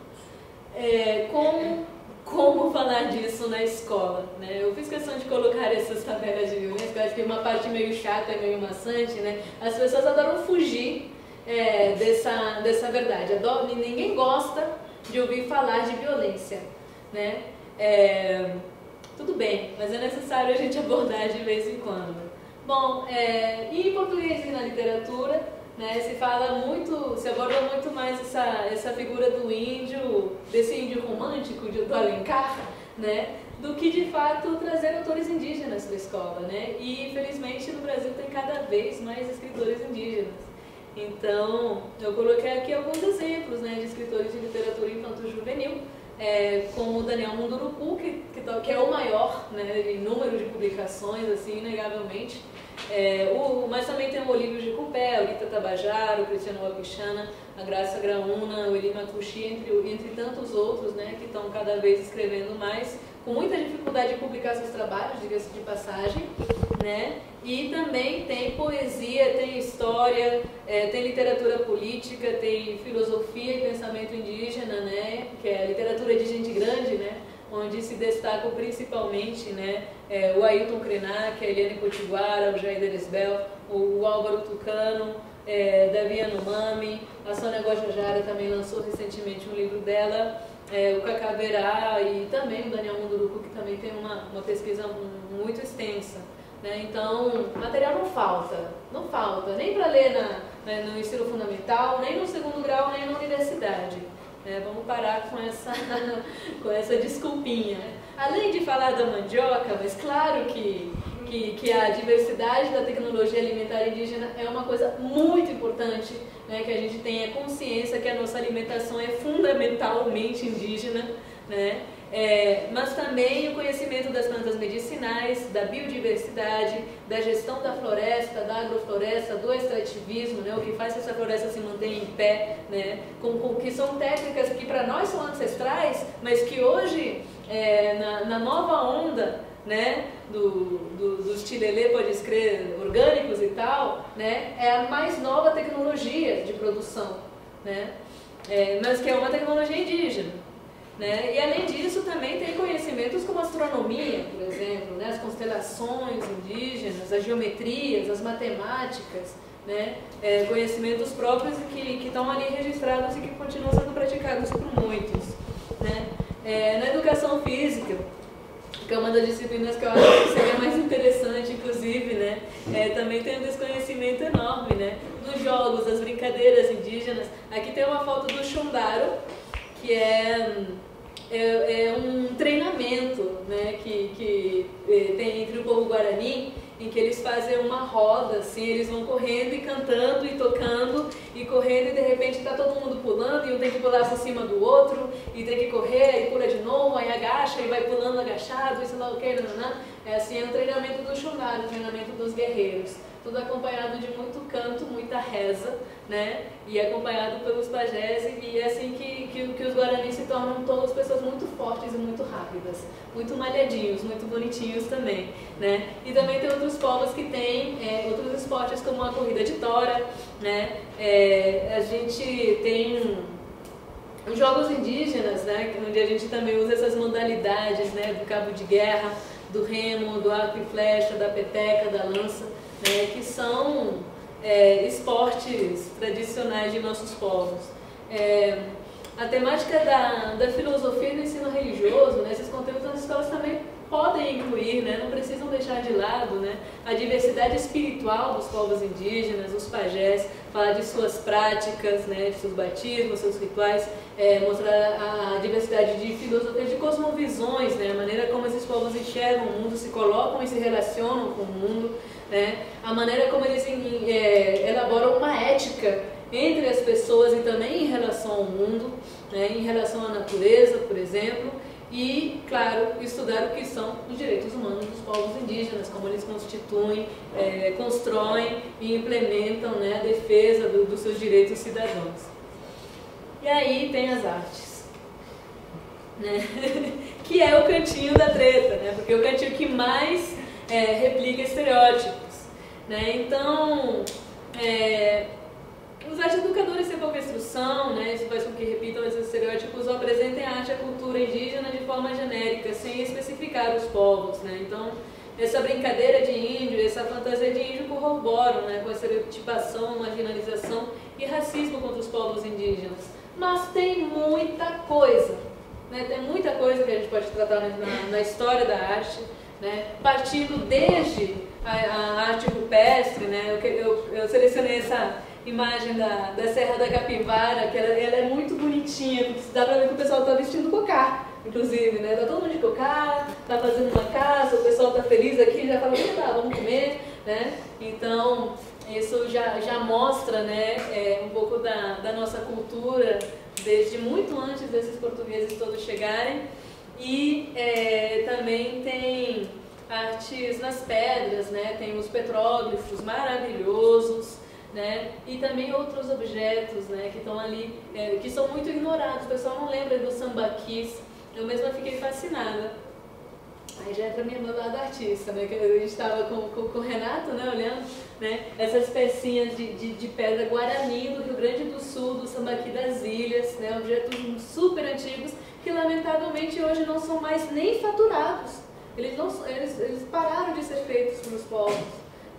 como falar disso na escola, né? Eu fiz questão de colocar essas tabelas de violência, que eu acho que é uma parte meio chata, meio maçante, né? As pessoas adoram fugir dessa verdade. Ninguém gosta de ouvir falar de violência, né? Tudo bem, mas é necessário a gente abordar de vez em quando. Bom, e em português e na literatura, né, se aborda muito mais essa figura do índio, desse índio romântico do Alencar, né, do que de fato trazer autores indígenas para a escola, né? E infelizmente no Brasil tem cada vez mais escritores indígenas. Então eu coloquei aqui alguns exemplos, né, de escritores de literatura infanto-juvenil, como o Daniel Munduruku, que é o maior, né, em número de publicações, assim, inegavelmente. Mas também tem o Olívio Jicupé, o Rita Tabajara, o Cristiano Wapichana, a Graça Graúna, o Eli Matushi, entre tantos outros, né, que estão cada vez escrevendo mais, com muita dificuldade de publicar seus trabalhos, diga-se de passagem, né? E também tem poesia, tem história, tem literatura política, tem filosofia e pensamento indígena, né? Que é a literatura de gente grande, né? Onde se destacam principalmente, né, o Ailton Krenak, a Eliane Potiguara, o Jair Deresbel, o Álvaro Tucano, Davi Yanomami, a Sônia Guajajara também lançou recentemente um livro dela, o Cacaverá e também o Daniel Munduruku, que também tem uma pesquisa muito extensa. Né? Então, material não falta, nem para ler no ensino fundamental, nem no segundo grau, nem na universidade. Vamos parar com essa desculpinha. Além de falar da mandioca, mas claro que a diversidade da tecnologia alimentar indígena é uma coisa muito importante, né, que a gente tenha consciência que a nossa alimentação é fundamentalmente indígena, né, mas também o conhecimento das plantas medicinais, da biodiversidade, da gestão da floresta, da agrofloresta, do extrativismo, né, o que faz que essa floresta se mantenha em pé, né, que são técnicas que para nós são ancestrais, mas que hoje, na nova onda, né, dos tilelê, pode escrever, orgânicos e tal, né, é a mais nova tecnologia de produção, né, mas que é uma tecnologia indígena. Né? E além disso também tem conhecimentos como astronomia, por exemplo, né, as constelações indígenas, as geometrias, as matemáticas, né, conhecimentos próprios que estão ali registrados e que continuam sendo praticados por muitos. Né? Na educação física, que é uma das disciplinas que eu acho que seria mais interessante, inclusive, né? Também tem um desconhecimento enorme, né? Dos jogos, das brincadeiras indígenas. Aqui tem uma foto do Xundaro, que é um treinamento, né? que tem entre o povo guarani, em que eles fazem uma roda, assim, eles vão correndo e cantando e tocando e correndo, e de repente está todo mundo pulando e um tem que pular por cima do outro e tem que correr e pula de novo, aí agacha e vai pulando agachado e sei lá o que, é assim, é um treinamento do Xungaro, um treinamento dos guerreiros, tudo acompanhado de muito canto, muita reza, né, e acompanhado pelos pajés, e é assim que os guaranis se tornam todas pessoas muito fortes e muito rápidas, muito malhadinhos, muito bonitinhos também, né, e também tem outros povos que têm outros esportes como a corrida de tora, né, a gente tem os jogos indígenas, né, onde a gente também usa essas modalidades, né, do cabo de guerra, do remo, do arco e flecha, da peteca, da lança, né, que são esportes tradicionais de nossos povos. A temática da filosofia e do ensino religioso, né, esses conteúdos nas escolas também podem incluir, né, não precisam deixar de lado, né, a diversidade espiritual dos povos indígenas, os pajés, falar de suas práticas, né, de seus batismos, seus rituais, mostrar a diversidade de filosofia, de cosmovisões, né, a maneira como esses povos enxergam o mundo, se colocam e se relacionam com o mundo, né, a maneira como eles elaboram uma ética entre as pessoas e também em relação ao mundo, né, em relação à natureza, por exemplo, e, claro, estudar o que são os direitos humanos dos povos indígenas, como eles constituem, constroem e implementam, né, a defesa dos seus direitos cidadãos. E aí tem as artes, né, que é o cantinho da treta, né, porque é o cantinho que mais replica estereótipos, né, então os arte educadores sem pouca instrução, né, isso faz com que repitam esses estereótipos ou apresentem a arte e a cultura indígena de forma genérica, sem especificar os povos, né, então essa brincadeira de índio, essa fantasia de índio corroboram, né, com a estereotipação, marginalização e racismo contra os povos indígenas, mas tem muita coisa, né, tem muita coisa que a gente pode tratar na história da arte, né, partindo desde a arte rupestre, né, eu selecionei essa imagem da Serra da Capivara, que ela é muito bonitinha, porque dá pra ver que o pessoal tá vestindo cocá, inclusive, né, tá todo mundo de cocá, tá fazendo uma caça, o pessoal tá feliz aqui, já fala, vamos comer, né, então isso já mostra, né, um pouco da nossa cultura, desde muito antes desses portugueses todos chegarem, e também tem artes nas pedras, né, tem os petróglifos maravilhosos, né, e também outros objetos, né, que estão ali, que são muito ignorados, o pessoal não lembra do sambaquis, eu mesma fiquei fascinada. Aí já entra minha lado artista, né, que a gente estava com o Renato, né, olhando, né, essas pecinhas de pedra guarani do Rio Grande do Sul, do Sambaqui das Ilhas, né, objetos super antigos que lamentavelmente hoje não são mais nem faturados, eles pararam de ser feitos pelos povos,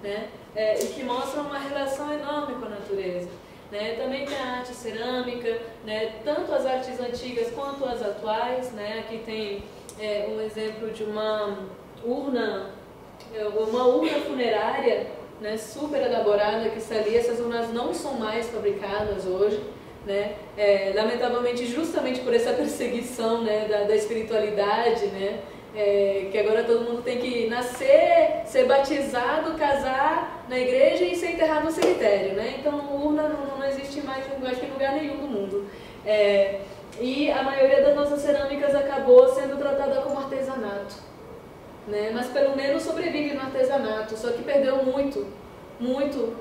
né, e que mostram uma relação enorme com a natureza. né? Também tem a arte cerâmica, né? Tanto as artes antigas quanto as atuais, né? Aqui tem um exemplo de uma urna funerária, né? Super elaborada que está ali. Essas urnas não são mais fabricadas hoje, né? Lamentavelmente, justamente por essa perseguição, né? da espiritualidade, né? Que agora todo mundo tem que nascer, ser batizado, casar na igreja e ser enterrado no cemitério, né? Então urna não existe mais, eu acho que em lugar nenhum do mundo. E a maioria das nossas cerâmicas acabou sendo tratada como artesanato, né? Mas pelo menos sobrevive no artesanato, só que perdeu muito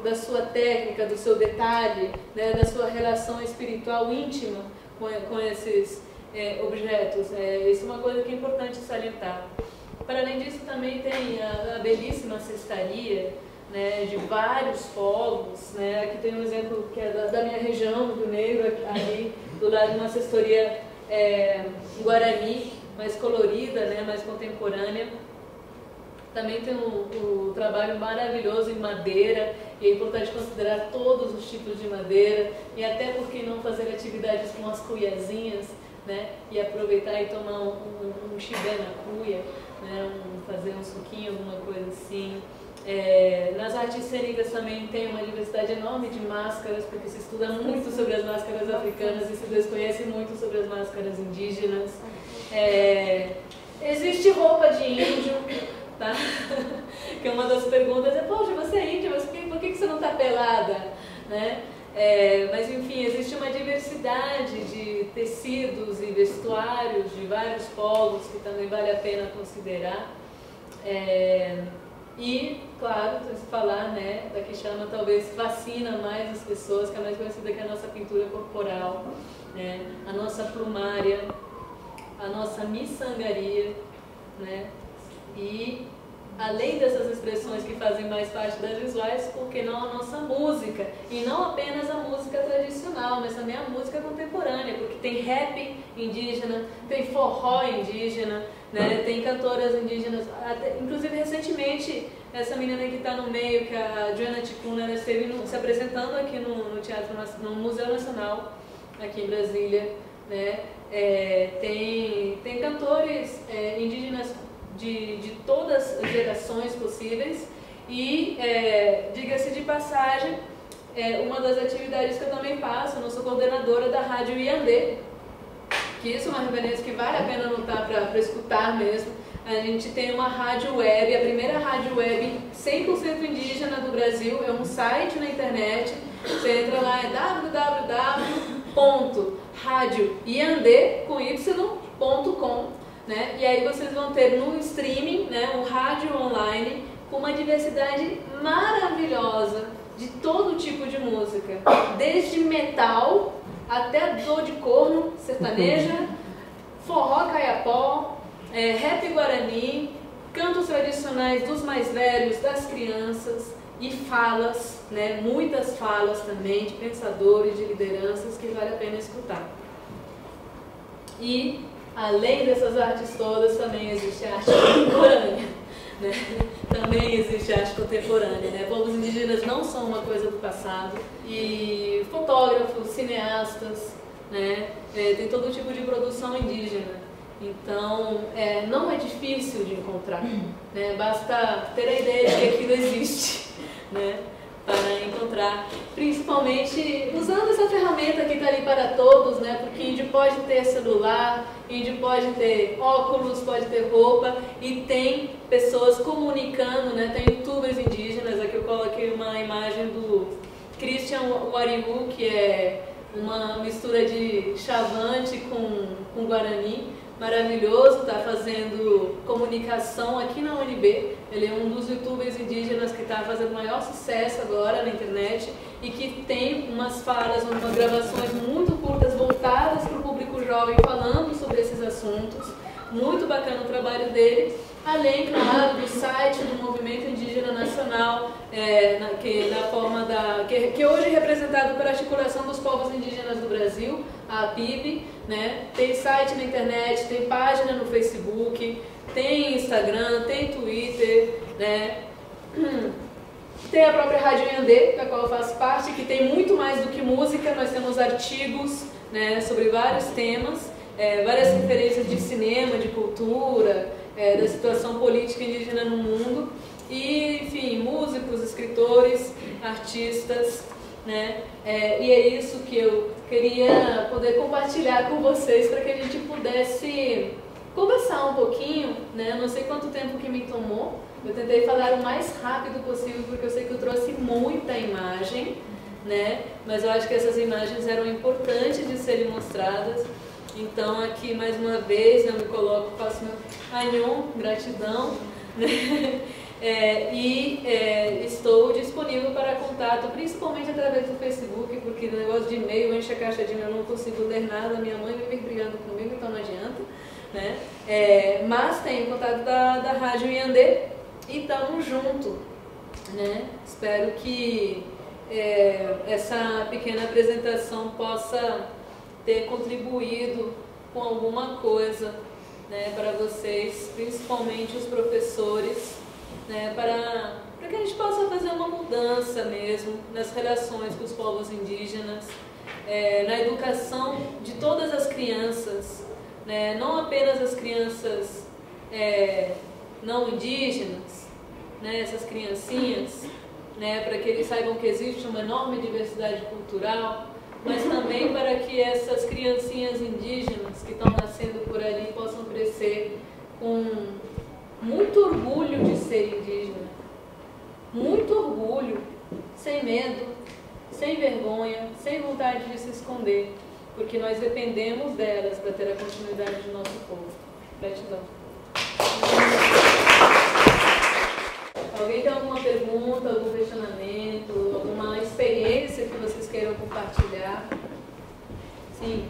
da sua técnica, do seu detalhe, né? Da sua relação espiritual íntima com esses objetos. Isso é uma coisa que é importante salientar. Para além disso, também tem a belíssima cestaria, né, de vários povos, né? Aqui tem um exemplo que é da minha região, do Rio Negro, ali do lado de uma cestoria guarani, mais colorida, né, mais contemporânea. Também tem um trabalho maravilhoso em madeira, e é importante considerar todos os tipos de madeira, e até por que não fazer atividades com as cuiazinhas, né, e aproveitar e tomar um chibé na cuia, né, fazer um suquinho, alguma coisa assim. Nas artes cênicas também tem uma diversidade enorme de máscaras, porque se estuda muito sobre as máscaras africanas e se desconhece muito sobre as máscaras indígenas. Existe roupa de índio, tá? Que é uma das perguntas, poxa, você é índio, mas por que você não está pelada? Né? Mas enfim, existe uma diversidade de tecidos e vestuários de vários povos que também vale a pena considerar. E, claro, se falar, né, da que chama, talvez fascina mais as pessoas, que é mais conhecida que a nossa pintura corporal, né, a nossa plumária, a nossa miçangaria, né, e além dessas expressões que fazem mais parte das visuais, por que não a nossa música? E não apenas a música tradicional, mas também a música contemporânea, porque tem rap indígena, tem forró indígena, né? Tem cantoras indígenas. Inclusive, recentemente, essa menina que está no meio, que é a Joana Ticuna, ela esteve se apresentando aqui no Teatro, no Museu Nacional, aqui em Brasília, né? Tem cantores indígenas de todas as gerações possíveis e, diga-se de passagem, uma das atividades que eu também faço, eu sou coordenadora da Rádio Iandê, que isso é uma referência que vale a pena anotar para escutar mesmo. A gente tem uma rádio web, a primeira rádio web 100% indígena do Brasil, é um site na internet, você entra lá, é www.radioiandê.com, né? E aí vocês vão ter no streaming, né, um rádio online com uma diversidade maravilhosa de todo tipo de música, desde metal até dor de corno, sertaneja, forró caiapó, rap guarani, cantos tradicionais dos mais velhos, das crianças e falas, né, muitas falas também de pensadores, de lideranças que vale a pena escutar. E além dessas artes todas, também existe a arte contemporânea, né? Também existe a arte contemporânea, né? Povos indígenas não são uma coisa do passado. E fotógrafos, cineastas, né? Tem todo tipo de produção indígena. Então, não é difícil de encontrar, né? Basta ter a ideia de que aquilo existe, né? Para encontrar, principalmente usando essa ferramenta que está ali para todos, né? Porque índio pode ter celular, índio pode ter óculos, pode ter roupa, e tem pessoas comunicando, né? Tem youtubers indígenas. Aqui eu coloquei uma imagem do Christian Warihu, que é uma mistura de Chavante com Guarani, maravilhoso, está fazendo comunicação aqui na UNB. Ele é um dos youtubers indígenas que está fazendo maior sucesso agora na internet e que tem umas falas, umas gravações muito curtas voltadas para o público jovem falando sobre esses assuntos. Muito bacana o trabalho dele, além, claro, do site do Movimento Indígena Nacional, que hoje é representado pela Articulação dos Povos Indígenas do Brasil, a APIB, né? Tem site na internet, tem página no Facebook, tem Instagram, tem Twitter, né? Tem a própria Rádio Yandê, da qual eu faço parte, que tem muito mais do que música. Nós temos artigos, né, sobre vários temas, várias referências de cinema, de cultura, da situação política indígena no mundo. E, enfim, músicos, escritores, artistas, né? E é isso que eu queria poder compartilhar com vocês para que a gente pudesse conversar um pouquinho, né? Não sei quanto tempo que me tomou. Eu tentei falar o mais rápido possível porque eu sei que eu trouxe muita imagem, né? Mas eu acho que essas imagens eram importantes de serem mostradas. Então aqui mais uma vez eu me coloco, faço meu anhon, gratidão, né? Estou disponível para contato, principalmente através do Facebook, porque no negócio de e-mail, enche a caixa de e-mail, eu não consigo ler nada, minha mãe vive brigando comigo, então não adianta, né? Mas tem o contato da Rádio Yandê e estamos juntos, né? Espero que essa pequena apresentação possa ter contribuído com alguma coisa, né, para vocês, principalmente os professores, né, para que a gente possa fazer uma mudança mesmo nas relações com os povos indígenas, na educação de todas as crianças, né, não apenas as crianças não indígenas, né, essas criancinhas, né, para que eles saibam que existe uma enorme diversidade cultural, mas também para que essas criancinhas indígenas que estão nascendo por ali possam crescer com muito orgulho de ser indígena, muito orgulho, sem medo, sem vergonha, sem vontade de se esconder, porque nós dependemos delas para ter a continuidade do nosso povo. Gratidão. Alguém tem alguma pergunta, algum questionamento, alguma experiência que vocês queiram compartilhar? Sim.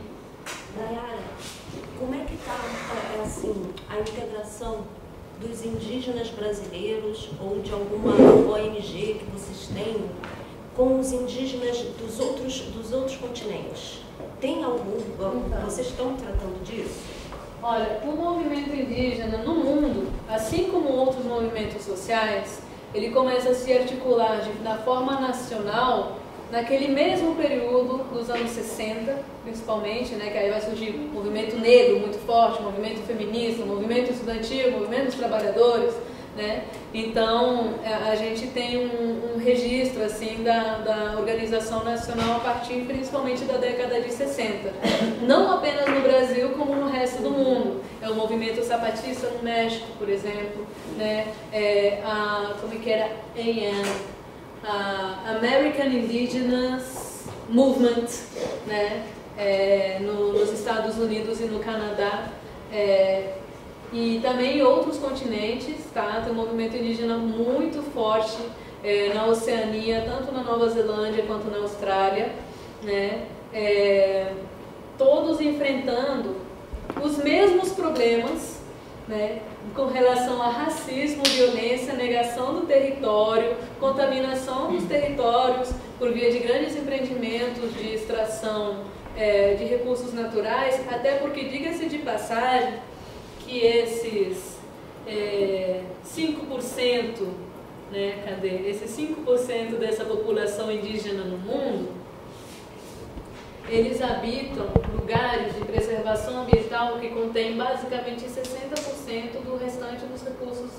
Nayara, como é que está assim, a integração dos indígenas brasileiros ou de alguma ONG que vocês têm com os indígenas dos outros continentes? Tem algum? Vocês estão tratando disso?
Olha, o movimento indígena no mundo, assim como outros movimentos sociais, ele começa a se articular da forma nacional naquele mesmo período dos anos 60, principalmente, né, que aí vai surgir o movimento negro muito forte, o movimento feminista, o movimento estudantil, o movimento dos trabalhadores, né? Então, a gente tem um registro assim da organização nacional a partir principalmente da década de 60. Não apenas no Brasil, como no resto do mundo. É o movimento zapatista no México, por exemplo, né? Como que era? American Indigenous Movement, né? Nos Estados Unidos e no Canadá. E também em outros continentes, tá? Tem um movimento indígena muito forte na Oceania, tanto na Nova Zelândia quanto na Austrália, né? Todos enfrentando os mesmos problemas, né? Com relação a racismo, violência, negação do território, contaminação dos territórios por via de grandes empreendimentos de extração de recursos naturais, até porque, diga-se de passagem, que esses 5%, né, esses 5% dessa população indígena no mundo, eles habitam lugares de preservação ambiental que contém basicamente 60% do restante dos recursos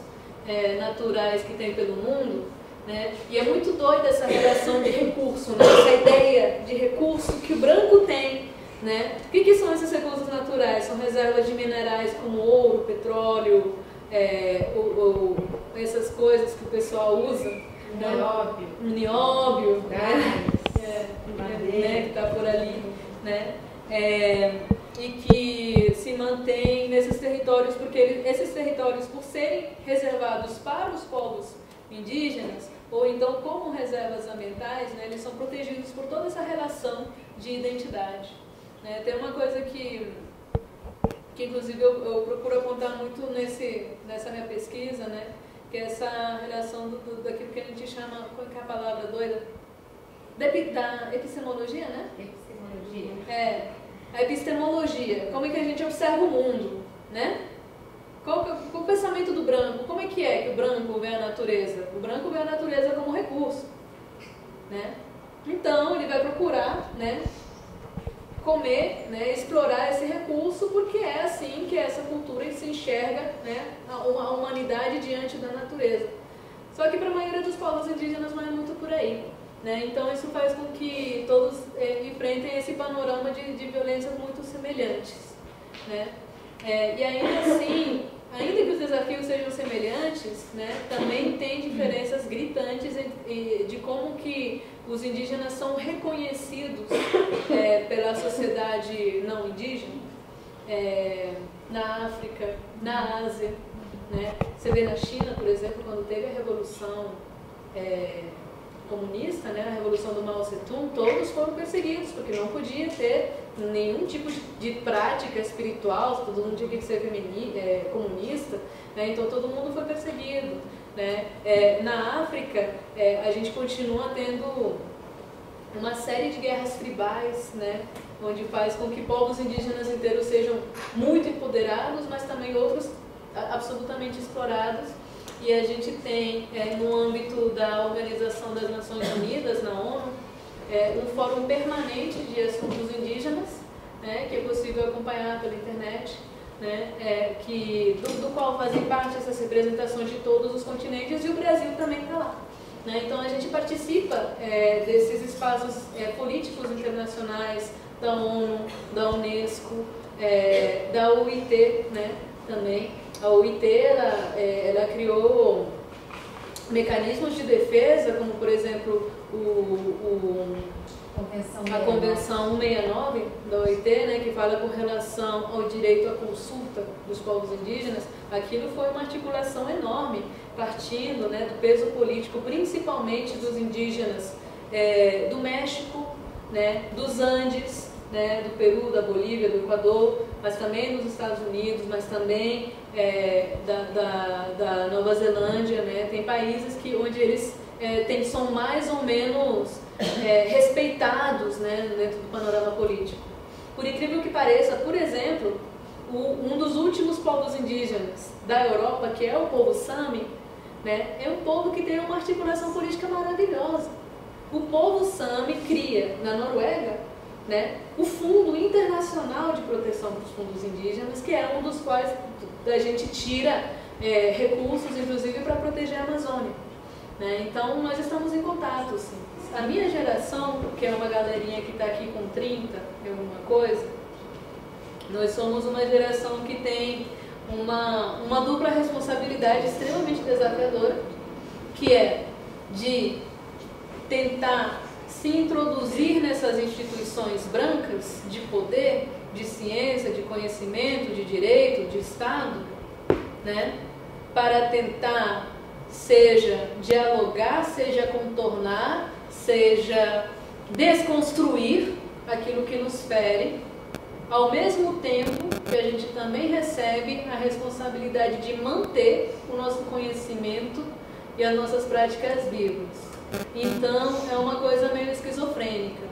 naturais que tem pelo mundo, né? E é muito doida essa relação de recurso, né? Essa ideia de recurso que o branco tem, né? O que são esses recursos naturais? São reservas de minerais como ouro, petróleo, essas coisas que o pessoal usa.
Nióbio.
Nióbio,
né?
Que está por ali, né? E que se mantém nesses territórios, porque esses territórios, por serem reservados para os povos indígenas, ou então como reservas ambientais, né, eles são protegidos por toda essa relação de identidade. Né? Tem uma coisa que inclusive eu procuro apontar muito nessa minha pesquisa, né, que é essa relação daquilo que a gente chama, qual é a palavra doida? Da epistemologia, né?
Epistemologia.
A epistemologia, como é que a gente observa o mundo, né?
Qual o pensamento do branco? Como é que o branco vê a natureza? O branco vê a natureza como recurso, né? Então, ele vai procurar, né, comer, né, explorar esse recurso, porque é assim que essa cultura se enxerga, né, a humanidade diante da natureza. Só que para a maioria dos povos indígenas não é muito por aí, né? Então isso faz com que todos enfrentem esse panorama de violências muito semelhantes, né? E ainda assim, ainda que os desafios sejam semelhantes, né, também tem diferenças gritantes de como que os indígenas são reconhecidos pela sociedade não indígena, na África, na Ásia, né? Você vê na China, por exemplo, quando teve a Revolução comunista, né, a Revolução do Mao Tse-tung, todos foram perseguidos, porque não podia ter nenhum tipo de prática espiritual, todo mundo tinha que ser comunista, né, então todo mundo foi perseguido, né. Na África, a gente continua tendo uma série de guerras tribais, né, onde faz com que povos indígenas inteiros sejam muito empoderados, mas também outros absolutamente explorados. E a gente tem, no âmbito da Organização das Nações Unidas, na ONU, um fórum permanente de assuntos indígenas, né, que é possível acompanhar pela internet, né, do qual fazem parte essas representações de todos os continentes, e o Brasil também está lá. Né? Então a gente participa desses espaços políticos internacionais, da ONU, da Unesco, da UIT, né, também. A UIT ela criou mecanismos de defesa, como por exemplo a Convenção 169 da OIT, né, que fala com relação ao direito à consulta dos povos indígenas. Aquilo foi uma articulação enorme, partindo, né, do peso político, principalmente dos indígenas do México, né, dos Andes, né, do Peru, da Bolívia, do Equador, mas também dos Estados Unidos, mas também da Nova Zelândia, né? Tem países onde eles são mais ou menos respeitados, né, dentro do panorama político. Por incrível que pareça, por exemplo, um dos últimos povos indígenas da Europa, que é o povo Sami, né, é um povo que tem uma articulação política maravilhosa. O povo Sami cria, na Noruega, né, o Fundo Internacional de Proteção dos Fundos Indígenas, que é um dos quais a gente tira recursos, inclusive, para proteger a Amazônia. Né? Então, nós estamos em contato. Assim. A minha geração, que é uma galerinha que está aqui com 30, alguma coisa, nós somos uma geração que tem uma dupla responsabilidade extremamente desafiadora, que é de tentar se introduzir nessas instituições brancas de poder, de ciência, de conhecimento, de direito, de Estado, né, para tentar, seja dialogar, seja contornar, seja desconstruir aquilo que nos fere, ao mesmo tempo que a gente também recebe a responsabilidade de manter o nosso conhecimento e as nossas práticas vivas. Então, é uma coisa meio esquizofrênica,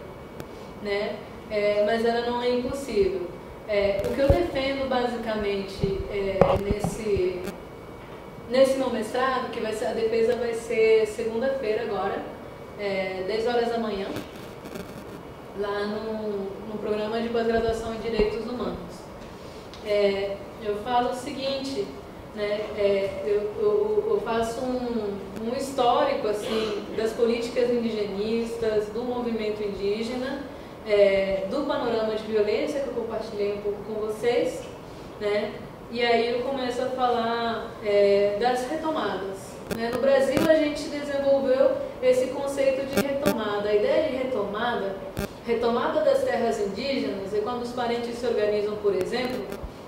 né? Mas ela não é impossível. O que eu defendo, basicamente, nesse meu mestrado, que vai ser, a defesa vai ser segunda-feira agora, 10 horas da manhã, lá no programa de pós-graduação em Direitos Humanos. Eu falo o seguinte, né, eu faço um histórico assim, das políticas indigenistas, do movimento indígena, do panorama de violência que eu compartilhei um pouco com vocês, né, e aí eu começo a falar das retomadas. Né. No Brasil a gente desenvolveu esse conceito de retomada. A ideia de retomada das terras indígenas é quando os parentes se organizam, por exemplo,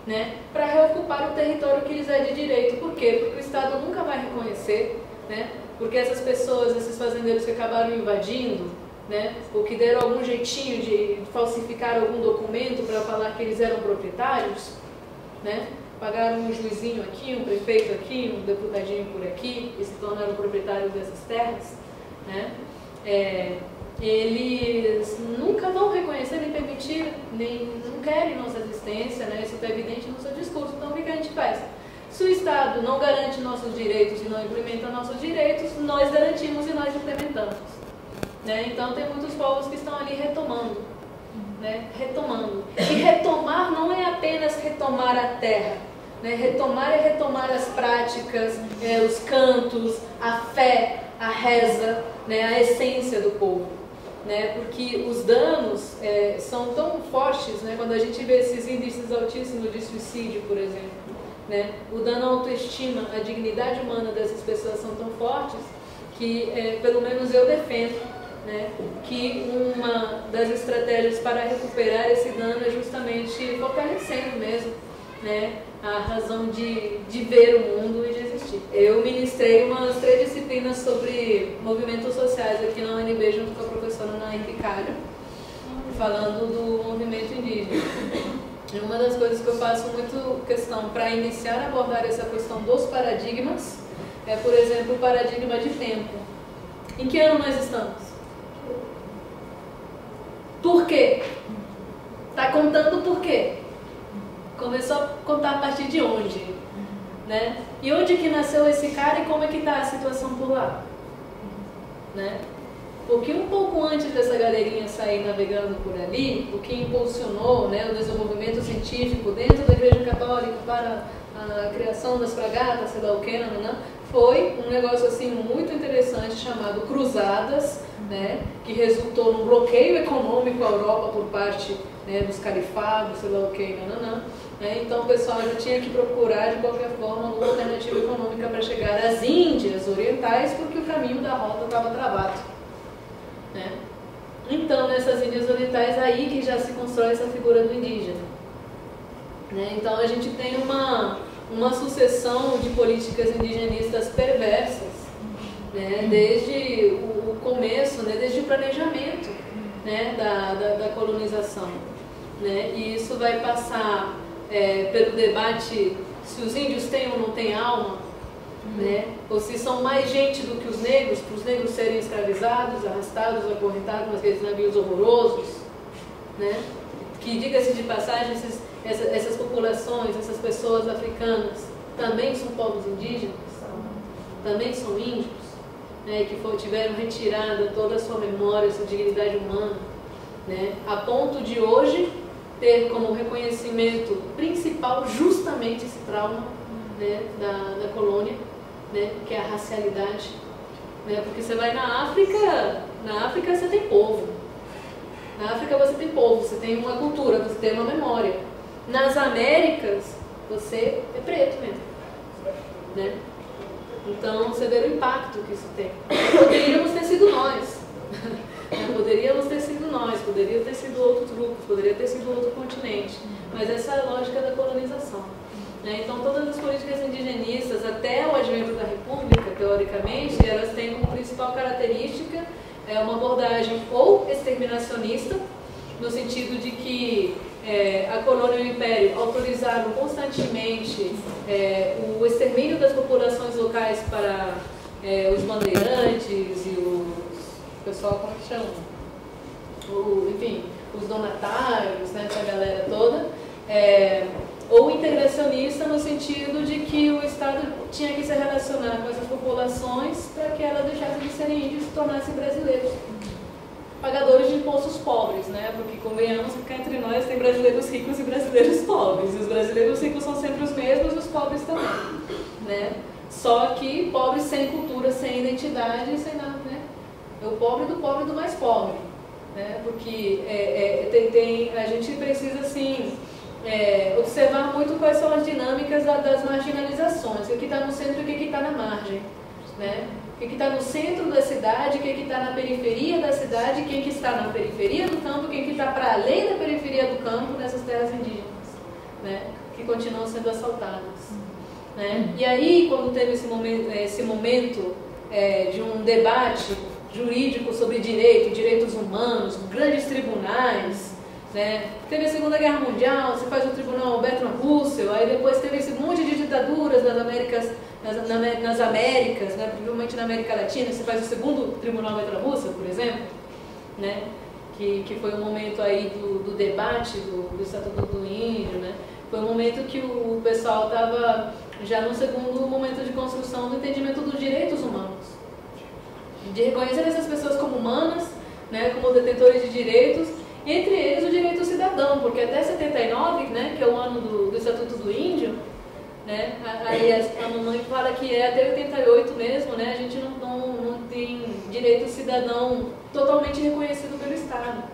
né, para reocupar o território que lhes é de direito. Por quê? Porque o Estado nunca vai reconhecer, né, porque essas pessoas, esses fazendeiros que acabaram invadindo, né, ou que deram algum jeitinho de falsificar algum documento para falar que eles eram proprietários, né, pagaram um juizinho aqui, um prefeito aqui, um deputadinho por aqui, e se tornaram proprietários dessas terras, né, eles nunca vão reconhecer nem permitir, nem não querem nossa existência, né? Isso está evidente no seu discurso. Então, o que a gente faz? Se o Estado não garante nossos direitos e não implementa nossos direitos, nós garantimos e nós implementamos. Né? Então tem muitos povos que estão ali retomando. Né? Retomando. E retomar não é apenas retomar a terra. Né? Retomar é retomar as práticas, os cantos, a fé, a reza, né? A essência do povo. Né? Porque os danos são tão fortes, né? Quando a gente vê esses índices altíssimos de suicídio, por exemplo. Né? O dano à autoestima, a dignidade humana dessas pessoas são tão fortes que, pelo menos eu defendo, né, que uma das estratégias para recuperar esse dano é justamente fortalecendo mesmo, né, a razão de ver o mundo e de existir. Eu ministrei umas 3 disciplinas sobre movimentos sociais aqui na UNB junto com a professora Nair Picalho, falando do movimento indígena. E uma das coisas que eu faço muito questão para iniciar a abordar essa questão dos paradigmas é, por exemplo, o paradigma de tempo. Em que ano nós estamos? Por quê? Está contando por quê? Começou a contar a partir de onde? Né? E onde que nasceu esse cara e como é que está a situação por lá? Né? Porque um pouco antes dessa galerinha sair navegando por ali, o que impulsionou, né, o desenvolvimento científico dentro da Igreja Católica para a criação das fragatas, sei lá o que, né, foi um negócio assim muito interessante chamado Cruzadas, né, que resultou num bloqueio econômico à Europa por parte, né, dos califados, sei lá o que, né, então o pessoal já tinha que procurar de qualquer forma uma alternativa econômica para chegar às Índias Orientais, porque o caminho da rota estava travado. Né? Então, nessas Índias Orientais, aí que já se constrói essa figura do indígena. Né? Então, a gente tem uma sucessão de políticas indigenistas perversas, né? Desde o começo, né? Desde o planejamento, né? da colonização. Né? E isso vai passar pelo debate se os índios têm ou não têm alma, né? Ou se são mais gente do que os negros, para os negros serem escravizados, arrastados, acorrentados naqueles navios horrorosos, né? Que, diga-se de passagem, essas populações, essas pessoas africanas também são povos indígenas, também são índios, né? Que tiveram retirada toda a sua memória, sua dignidade humana, né? A ponto de hoje ter como reconhecimento principal justamente esse trauma, né? da colônia, né, que é a racialidade, né, porque você vai na África você tem povo, na África você tem povo, você tem uma cultura, você tem uma memória. Nas Américas você é preto mesmo, né? Então você vê o impacto que isso tem. Poderíamos ter sido nós, poderíamos ter sido nós, poderia ter sido outros grupos, poderia ter sido outro continente, mas essa é a lógica da colonização. Então, todas as políticas indigenistas, até o advento da República, teoricamente, elas têm como principal característica uma abordagem ou exterminacionista, no sentido de que a colônia e o império autorizaram constantemente o extermínio das populações locais para os bandeirantes e o pessoal, como que chama? Enfim, os donatários, né, essa galera toda. Ou integracionista no sentido de que o Estado tinha que se relacionar com essas populações para que elas deixassem de serem índios e se tornassem brasileiros. Pagadores de impostos pobres, né? Porque, convenhamos que cá entre nós tem brasileiros ricos e brasileiros pobres. E os brasileiros ricos são sempre os mesmos e os pobres também, né? Só que pobres sem cultura, sem identidade, sem nada, né? É o pobre do mais pobre, né? Porque a gente precisa, assim... observar muito quais são as dinâmicas das marginalizações, o que está no centro e o que está na margem, né? O que está no centro da cidade, o que está na periferia da cidade, quem que está na periferia do campo, quem que está para além da periferia do campo nessas terras indígenas, né? Que continuam sendo assaltadas, né? E aí, quando teve esse momento de um debate jurídico sobre direitos humanos, grandes tribunais, né? Teve a Segunda Guerra Mundial, você faz o tribunal Bertrand Russell, aí depois teve esse monte de ditaduras nas Américas, né? Provavelmente na América Latina, você faz o segundo tribunal Bertrand Russell, por exemplo, né? Que foi um momento aí do debate do Estatuto do Índio, né? Foi um momento que o pessoal estava já no segundo momento de construção do entendimento dos direitos humanos, de reconhecer essas pessoas como humanas, né, como detentores de direitos, entre eles o direito cidadão, porque até 79, né, que é o ano do Estatuto do Índio, né, aí a mamãe fala que é até 88 mesmo, né, a gente não tem direito cidadão totalmente reconhecido pelo Estado.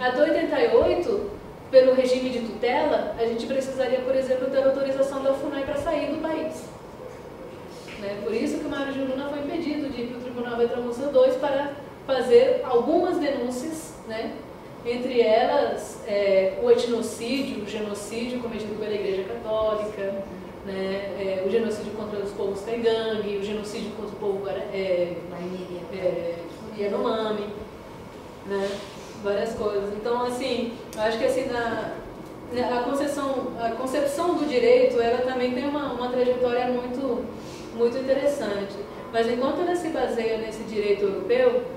Até 88, pelo regime de tutela, a gente precisaria, por exemplo, ter autorização da FUNAI para sair do país. Né? Por isso que o Mário Juruna foi impedido de ir para o Tribunal Vetramussa II para fazer algumas denúncias, né? Entre elas o etnocídio, o genocídio cometido pela Igreja Católica, né? O genocídio contra os povos Taigangue, o genocídio contra o povo Yanomami, né? Várias coisas. Então, assim, eu acho que assim, a concepção do direito, ela também tem uma trajetória muito interessante. Mas enquanto ela se baseia nesse direito europeu,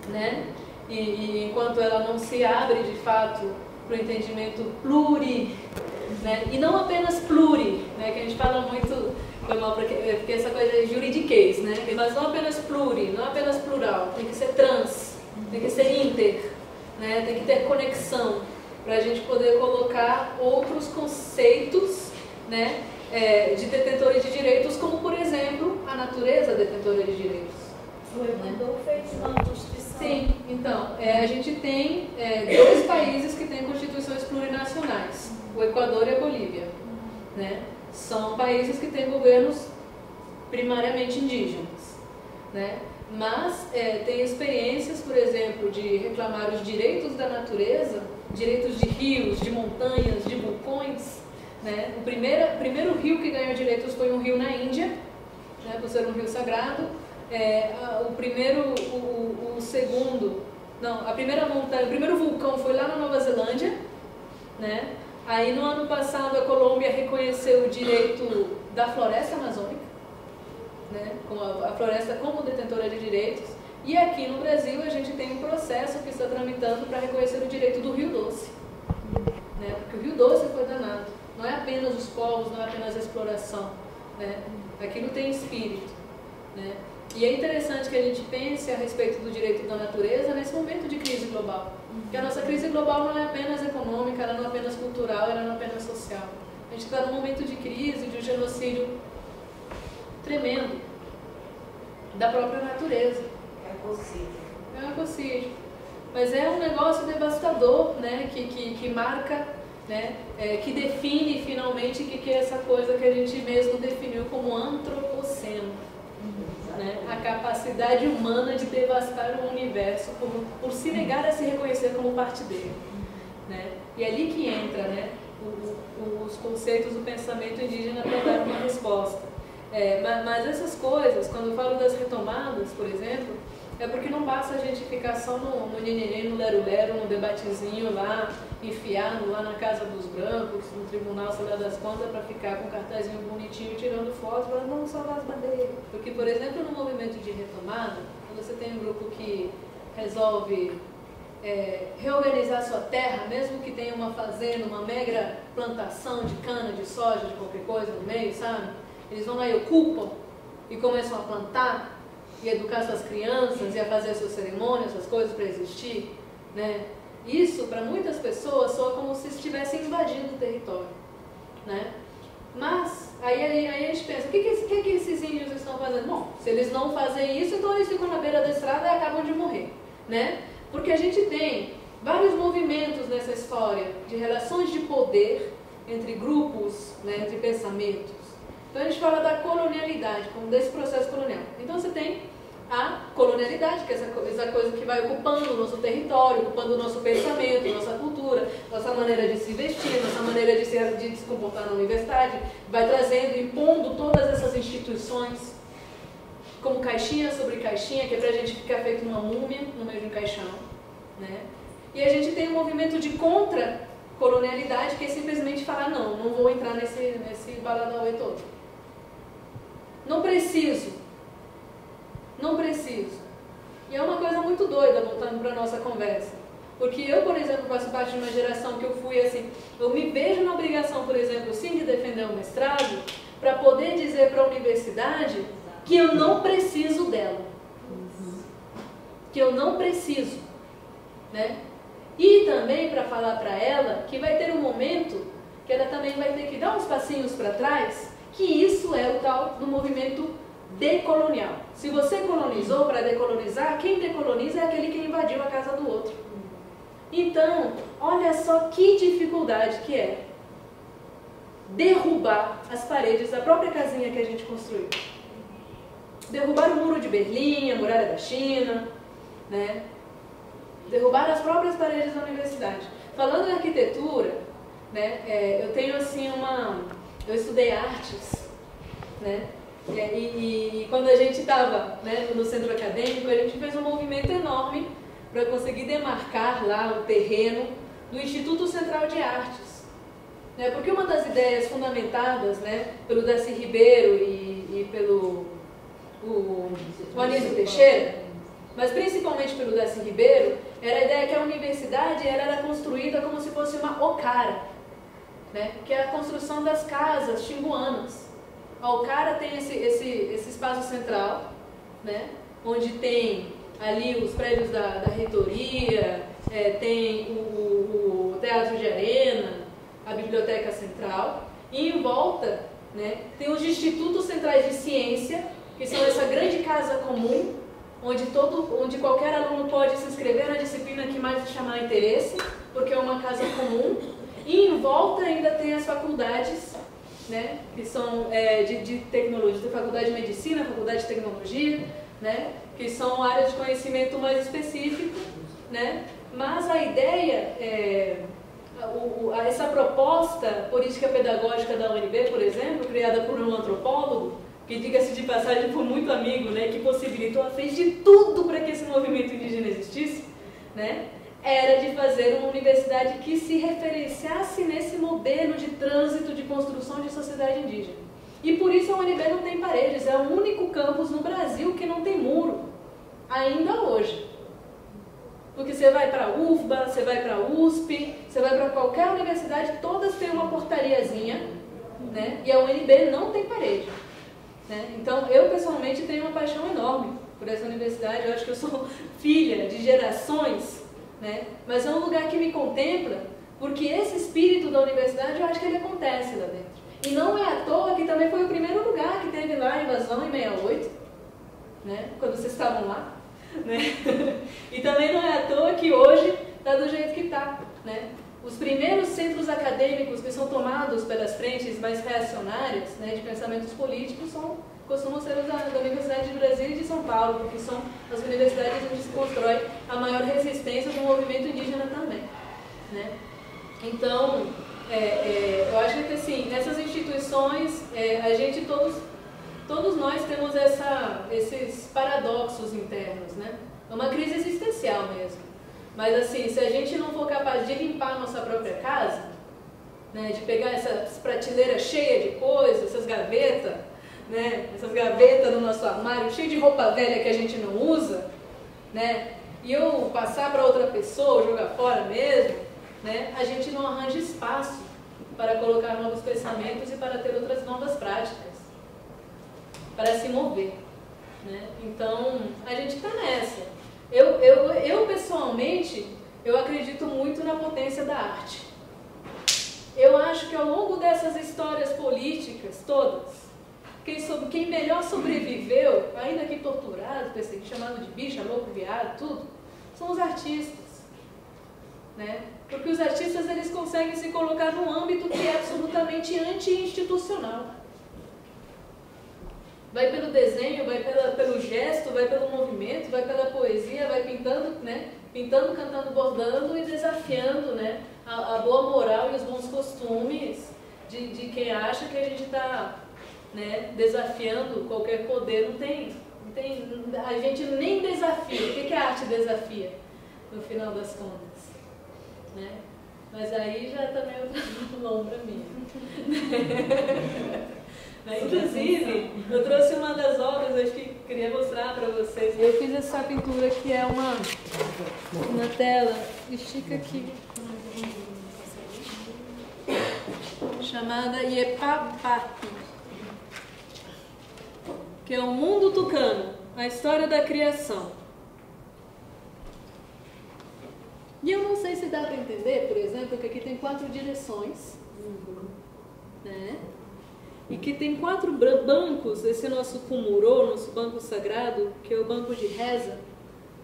né, e enquanto ela não se abre de fato para o entendimento pluri, né, e não apenas pluri, né, que a gente fala muito, porque essa coisa é juridiquês, né, mas não apenas pluri, não apenas plural, tem que ser trans, tem que ser inter, né, tem que ter conexão, para a gente poder colocar outros conceitos, né, de detentores de direitos, como por exemplo a natureza detentora de direitos.
O Equador fez uma constituição.
Sim, então, a gente tem dois países que têm constituições plurinacionais, o Equador e a Bolívia, né? São países que têm governos primariamente indígenas, né? Mas tem experiências, por exemplo, de reclamar os direitos da natureza, direitos de rios, de montanhas, de vulcões, né? O primeiro rio que ganhou direitos foi um rio na Índia, né, por ser um rio sagrado. A primeira montanha, o primeiro vulcão foi lá na Nova Zelândia, né? Aí no ano passado a Colômbia reconheceu o direito da floresta amazônica, né? Com a floresta como detentora de direitos. E aqui no Brasil a gente tem um processo que está tramitando para reconhecer o direito do Rio Doce, né? Porque o Rio Doce foi danado. Não é apenas os povos, não é apenas a exploração, né? Aquilo tem espírito, né? E é interessante que a gente pense a respeito do direito da natureza nesse momento de crise global. Porque a nossa crise global não é apenas econômica, ela não é apenas cultural, ela não é apenas social. A gente está num momento de crise, de um genocídio tremendo da própria natureza. É um ecocídio. Mas é um negócio devastador, né? Que marca, né? Que define finalmente o que é essa coisa que a gente mesmo definiu como antropoceno. Né? A capacidade humana de devastar o universo por se negar a se reconhecer como parte dele, né? E é ali que entra, né, os conceitos do pensamento indígena para dar uma resposta. Mas essas coisas, quando eu falo das retomadas, por exemplo, é porque não basta a gente ficar só no nenenê, no lero-lero, no debatezinho lá, enfiado lá na casa dos brancos, no tribunal, sei lá das contas, para ficar com um cartazinho bonitinho, tirando foto, falando, vamos salvar as bandeiras. Porque, por exemplo, no movimento de retomada, quando você tem um grupo que resolve reorganizar sua terra, mesmo que tenha uma fazenda, uma mega plantação de cana, de soja, de qualquer coisa no meio, sabe? Eles vão lá e ocupam e começam a plantar, e educar suas crianças, e a fazer suas cerimônias, suas coisas para existir, né? Isso, para muitas pessoas, soa como se estivessem invadindo o território, né? Mas, aí a gente pensa, o que esses índios estão fazendo? Bom, se eles não fazem isso, então eles ficam na beira da estrada e acabam de morrer, né? Porque a gente tem vários movimentos nessa história de relações de poder entre grupos, né, entre pensamentos. Então a gente fala da colonialidade, como desse processo colonial. Então você tem a colonialidade, que é essa coisa que vai ocupando o nosso território, ocupando o nosso pensamento, nossa cultura, nossa maneira de se vestir, nossa maneira de se comportar na universidade, vai trazendo, impondo todas essas instituições como caixinha sobre caixinha, que é pra gente ficar feito uma múmia no meio de um caixão, né? E a gente tem um movimento de contra-colonialidade, que é simplesmente falar, não vou entrar nesse baladauê todo. Não preciso. E é uma coisa muito doida, voltando para a nossa conversa. Porque eu, por exemplo, faço parte de uma geração que eu fui assim, eu me vejo na obrigação, por exemplo, sim, de defender o mestrado, poder dizer para a universidade que eu não preciso dela. Que eu não preciso. Né? E também para falar para ela que vai ter um momento que ela também vai ter que dar uns passinhos para trás, que isso é o tal do movimento decolonial. Se você colonizou para decolonizar, quem decoloniza é aquele que invadiu a casa do outro. Então, olha só que dificuldade que é derrubar as paredes da própria casinha que a gente construiu. Derrubar o muro de Berlim, a muralha da China, né? Derrubar as próprias paredes da universidade. Falando em arquitetura, né, eu tenho assim eu estudei artes, né? E quando a gente estava, né, no centro acadêmico, a gente fez um movimento enorme para conseguir demarcar lá o terreno do Instituto Central de Artes. Né? Porque uma das ideias fundamentadas, né, pelo Darcy Ribeiro e pelo Anísio Teixeira, mas principalmente pelo Darcy Ribeiro, era a ideia que a universidade era construída como se fosse uma ocara, né? Que é a construção das casas xinguanas. A ocara tem esse espaço central, né? Onde tem ali os prédios da reitoria, tem o Teatro de Arena, a Biblioteca Central, e em volta, né, tem os Institutos Centrais de Ciência, que são essa grande casa comum, onde qualquer aluno pode se inscrever na disciplina que mais lhe chamar interesse, porque é uma casa comum, e em volta ainda tem as faculdades, né, que são de tecnologia, tem faculdade de medicina, faculdade de tecnologia, né, que são áreas de conhecimento mais específico, né, mas a ideia, essa proposta política pedagógica da UNB, por exemplo, criada por um antropólogo, que, diga-se de passagem, foi muito amigo, né, que possibilitou, fez de tudo para que esse movimento indígena existisse, né, era de fazer uma universidade que se referenciasse nesse modelo de trânsito, de construção de sociedade indígena. E por isso a UNB não tem paredes, é o único campus no Brasil que não tem muro, ainda hoje. Porque você vai para a UFBA, você vai para a USP, você vai para qualquer universidade, todas têm uma portariazinha, né, e a UNB não tem parede. Né? Então, eu pessoalmente tenho uma paixão enorme por essa universidade, eu acho que eu sou filha de gerações, né? Mas é um lugar que me contempla, porque esse espírito da universidade, eu acho que ele acontece lá dentro. E não é à toa que também foi o primeiro lugar que teve lá a invasão em 68, né? Quando vocês estavam lá. Né? E também não é à toa que hoje está do jeito que está, né? Os primeiros centros acadêmicos que são tomados pelas frentes mais reacionárias, né, de pensamentos políticos costumam ser os da Universidade de Brasília e de São Paulo, porque são as universidades onde se constrói a maior resistência do movimento indígena também. Né? Então, eu acho que assim, nessas instituições, a gente todos nós temos esses paradoxos internos, né? É uma crise existencial mesmo. Mas assim, se a gente não for capaz de limpar a nossa própria casa, né, de pegar essas prateleiras cheias de coisas, essas gavetas, né, essas gavetas no nosso armário, cheio de roupa velha que a gente não usa, né, e eu passar para outra pessoa, jogar fora mesmo, né, a gente não arranja espaço para colocar novos pensamentos e para ter outras novas práticas, para se mover. Né? Então, a gente está nessa. Eu pessoalmente, eu acredito muito na potência da arte. Eu acho que ao longo dessas histórias políticas todas, quem melhor sobreviveu, ainda que torturado, chamado de bicha, louco, viado, tudo, são os artistas. Né? Porque os artistas, eles conseguem se colocar num âmbito que é absolutamente anti-institucional. Vai pelo desenho, vai pelo gesto, vai pelo movimento, vai pela poesia, vai pintando, né? Pintando, cantando, bordando e desafiando, né? a boa moral e os bons costumes de quem acha que a gente está, né, desafiando qualquer poder. Não tem, a gente nem desafia. O que a arte desafia, no final das contas? Né? Mas aí já também é outra lombra minha. Inclusive, eu trouxe uma das obras, acho que queria mostrar para vocês. Eu fiz essa pintura que é uma tela, estica aqui, chamada Iepapapi. que é o Mundo Tucano, a história da criação. E eu não sei se dá para entender, por exemplo, que aqui tem 4 direções, né? E que tem 4 bancos, esse nosso kumuro, nosso banco sagrado, que é o banco de reza,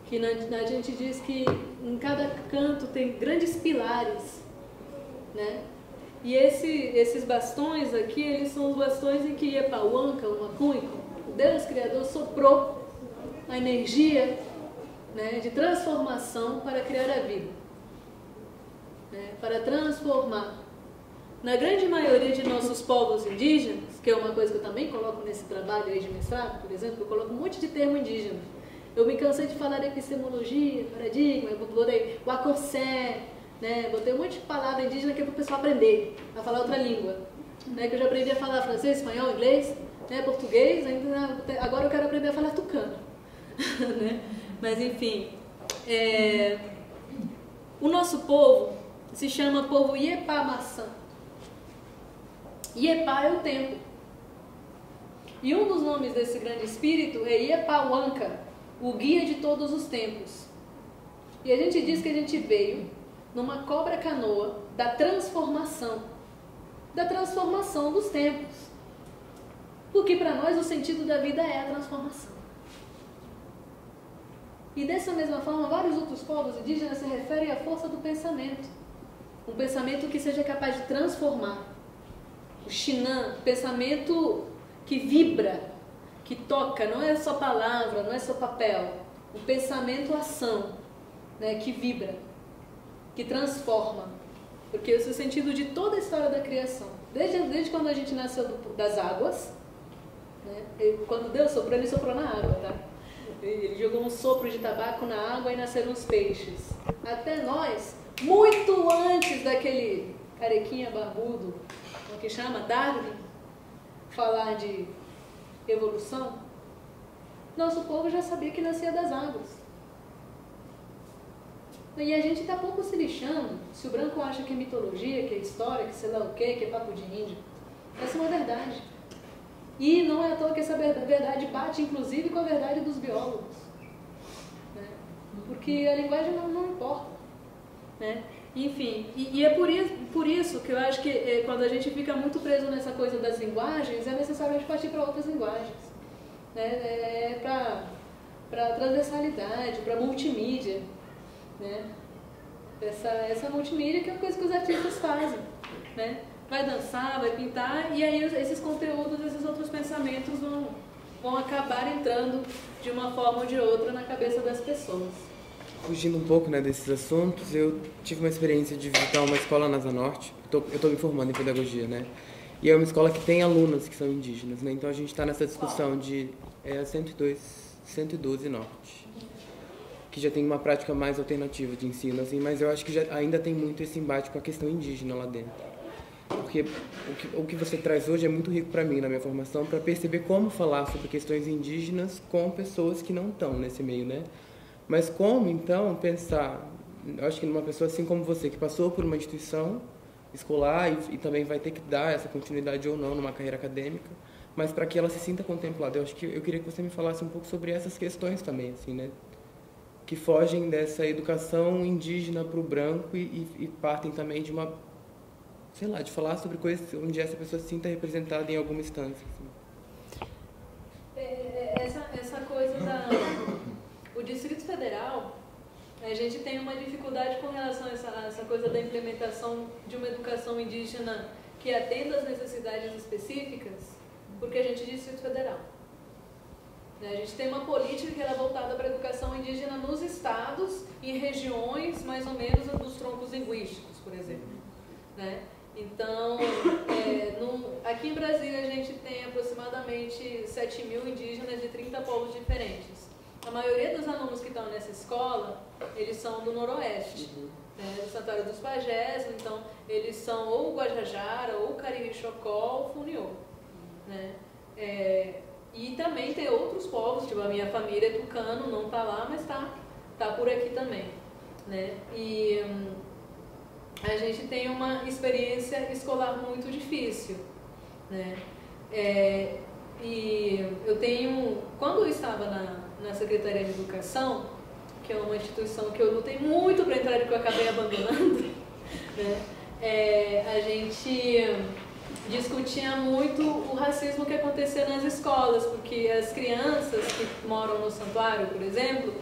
que a gente diz que em cada canto tem grandes pilares, né? E esses bastões aqui, eles são os bastões em que Iepawanka, o Macuico, o Deus Criador, soprou a energia, né, de transformação para criar a vida, né, para transformar. Na grande maioria de nossos povos indígenas, que é uma coisa que eu também coloco nesse trabalho aí de mestrado, por exemplo, eu coloco um monte de termo indígena. Eu me cansei de falar epistemologia, paradigma, eu botei o acossé, né, botei um monte de palavra indígena que é para o pessoal aprender a falar outra língua. Né, que eu já aprendi a falar francês, espanhol, inglês, né, português, agora eu quero aprender a falar tucano. Né? Mas enfim, o nosso povo se chama povo Iepá-Maçã. Iepá é o tempo. E um dos nomes desse grande espírito é Iepawanka, o guia de todos os tempos. E a gente diz que a gente veio numa cobra-canoa da transformação dos tempos. Porque para nós o sentido da vida é a transformação. E dessa mesma forma, vários outros povos indígenas se referem à força do pensamento. Um pensamento que seja capaz de transformar. O Xinã, pensamento que vibra, que toca, não é só palavra, não é só papel. O pensamento ação, né, que vibra, que transforma. Porque esse é o sentido de toda a história da criação. Desde quando a gente nasceu das águas, né, quando Deus soprou, ele soprou na água, tá? Ele jogou um sopro de tabaco na água e nasceram os peixes. Até nós, muito antes daquele carequinha barbudo, o que chama Darwin, falar de evolução, nosso povo já sabia que nascia das águas. E a gente está pouco se lixando se o branco acha que é mitologia, que é história, que sei lá o quê, que é papo de índio. Essa é uma verdade. E não é à toa que essa verdade bate, inclusive, com a verdade dos biólogos. Né? Porque a linguagem não importa. Né? Enfim, e é por isso que eu acho que quando a gente fica muito preso nessa coisa das linguagens, é necessário a gente partir para outras linguagens. Né? Para transversalidade, para multimídia. Né? Essa multimídia que é uma coisa que os artistas fazem. Né? Vai dançar, vai pintar, e aí esses conteúdos, esses outros pensamentos vão acabar entrando de uma forma ou de outra na cabeça das pessoas.
Fugindo um pouco, né, desses assuntos, eu tive uma experiência de visitar uma escola na Asa Norte. Eu estou me formando em pedagogia, né? E é uma escola que tem alunas que são indígenas, né? Então a gente está nessa discussão de 112 Norte, que já tem uma prática mais alternativa de ensino, assim, mas eu acho que ainda tem muito esse embate com a questão indígena lá dentro. Porque o que você traz hoje é muito rico para mim, na minha formação, para perceber como falar sobre questões indígenas com pessoas que não estão nesse meio, né? Mas como, então, pensar, eu acho que numa pessoa assim como você, que passou por uma instituição escolar e também vai ter que dar essa continuidade ou não numa carreira acadêmica, mas para que ela se sinta contemplada. Eu acho que eu queria que você me falasse um pouco sobre essas questões também, assim, né? Que fogem dessa educação indígena para o branco e partem também de uma, sei lá, de falar sobre coisas onde essa pessoa se sinta representada em alguma instância. Assim.
Essa coisa o Distrito Federal, a gente tem uma dificuldade com relação a essa coisa da implementação de uma educação indígena que atenda às necessidades específicas, porque a gente é Distrito Federal. A gente tem uma política que era voltada para a educação indígena nos estados, em regiões mais ou menos dos troncos linguísticos, por exemplo. Né? Então, aqui em Brasília a gente tem aproximadamente 7.000 indígenas de 30 povos diferentes. A maioria dos alunos que estão nessa escola, eles são do Noroeste, né, do Santuário dos Pajés, então eles são ou Guajajara, ou Cariri-Chocó, ou Funiô. Né? E também tem outros povos, tipo a minha família é tucano, não está lá, mas tá por aqui também. Né? E a gente tem uma experiência escolar muito difícil. Né? E eu tenho, quando eu estava na Secretaria de Educação, que é uma instituição que eu lutei muito para entrar e que eu acabei abandonando, né? A gente discutia muito o racismo que acontecia nas escolas, porque as crianças que moram no santuário, por exemplo,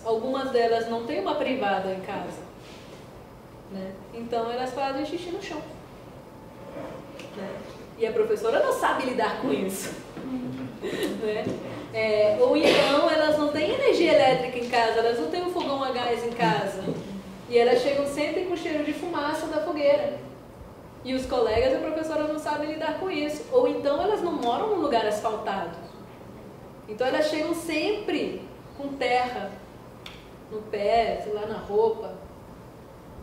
algumas delas não têm uma privada em casa, né? Então elas fazem xixi no chão, né? E a professora não sabe lidar com isso, né? Ou então elas não têm energia elétrica em casa, elas não têm um fogão a gás em casa, e elas chegam sempre com cheiro de fumaça da fogueira. E os colegas e a professora não sabem lidar com isso. Ou então elas não moram num lugar asfaltado. Então elas chegam sempre com terra no pé, sei lá, na roupa.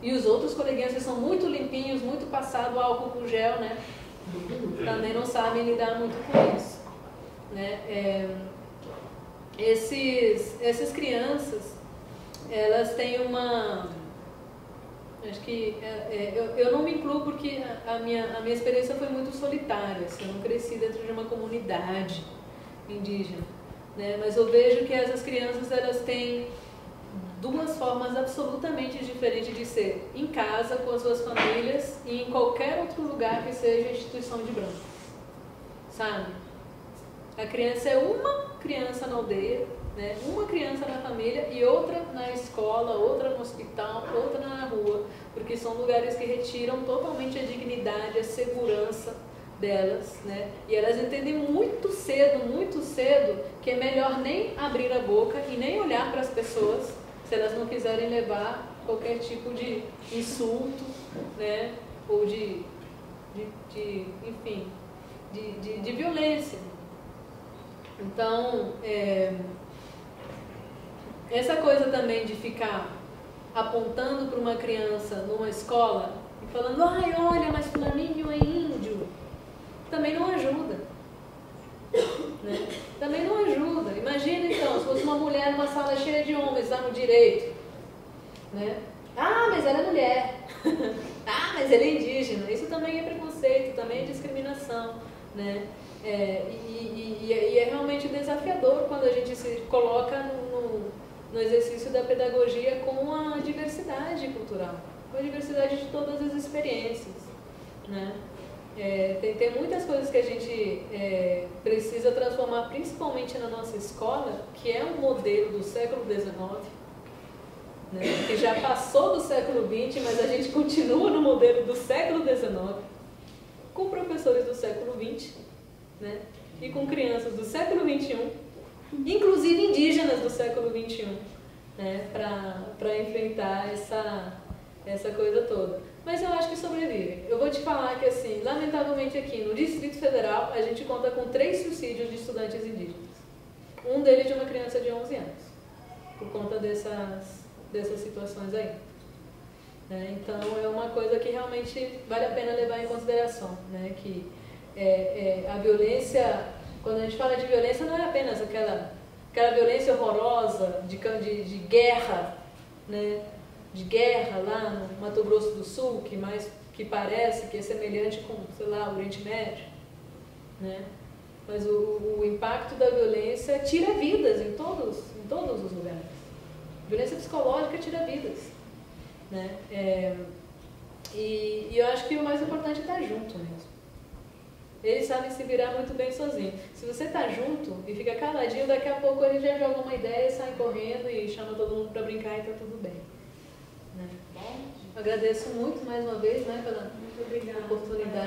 E os outros coleguinhas que são muito limpinhos, muito passado álcool com gel, né? Também não sabem lidar muito com isso, né? Essas crianças, elas têm uma... Acho que eu não me incluo porque a minha experiência foi muito solitária, assim, eu não cresci dentro de uma comunidade indígena, né? Mas eu vejo que essas crianças, elas têm duas formas absolutamente diferentes de ser: em casa, com as suas famílias, e em qualquer outro lugar que seja instituição de branco, sabe? A criança é uma criança na aldeia, né? Uma criança na família e outra na escola, outra no hospital, outra na rua, porque são lugares que retiram totalmente a dignidade, a segurança delas, né? E elas entendem muito cedo, que é melhor nem abrir a boca e nem olhar para as pessoas se elas não quiserem levar qualquer tipo de insulto, né? Ou de violência. Então, essa coisa também de ficar apontando para uma criança numa escola e falando: ai, olha, mas fulaninho é índio, também não ajuda, né? Também não ajuda. Imagina então, se fosse uma mulher numa sala cheia de homens lá no direito, né? Ah, mas ela é mulher. Ah, mas ele é indígena. Isso também é preconceito, também é discriminação, né? E é realmente desafiador quando a gente se coloca no exercício da pedagogia com a diversidade cultural, com a diversidade de todas as experiências, né? Tem muitas coisas que a gente precisa transformar, principalmente na nossa escola, que é um modelo do século XIX, né? Que já passou do século XX, mas a gente continua no modelo do século XIX, com professores do século XX, né? E com crianças do século XXI, inclusive indígenas do século XXI, né? Para enfrentar essa coisa toda. Mas eu acho que sobrevive. Eu vou te falar que, assim, lamentavelmente aqui no Distrito Federal, a gente conta com 3 suicídios de estudantes indígenas. Um deles de uma criança de 11 anos, por conta dessas situações aí, né? Então é uma coisa que realmente vale a pena levar em consideração, né? Que a violência, quando a gente fala de violência, não é apenas aquela violência horrorosa de guerra, né? De guerra lá no Mato Grosso do Sul, que parece que é semelhante com, sei lá, o Oriente Médio, né? Mas o impacto da violência tira vidas em todos os lugares. A violência psicológica tira vidas, né? E eu acho que o mais importante é estar junto mesmo. Eles sabem se virar muito bem sozinhos. Se você está junto e fica caladinho, daqui a pouco a gente já joga uma ideia, sai correndo e chama todo mundo para brincar e está tudo bem, né? Agradeço muito mais uma vez, né, pela oportunidade.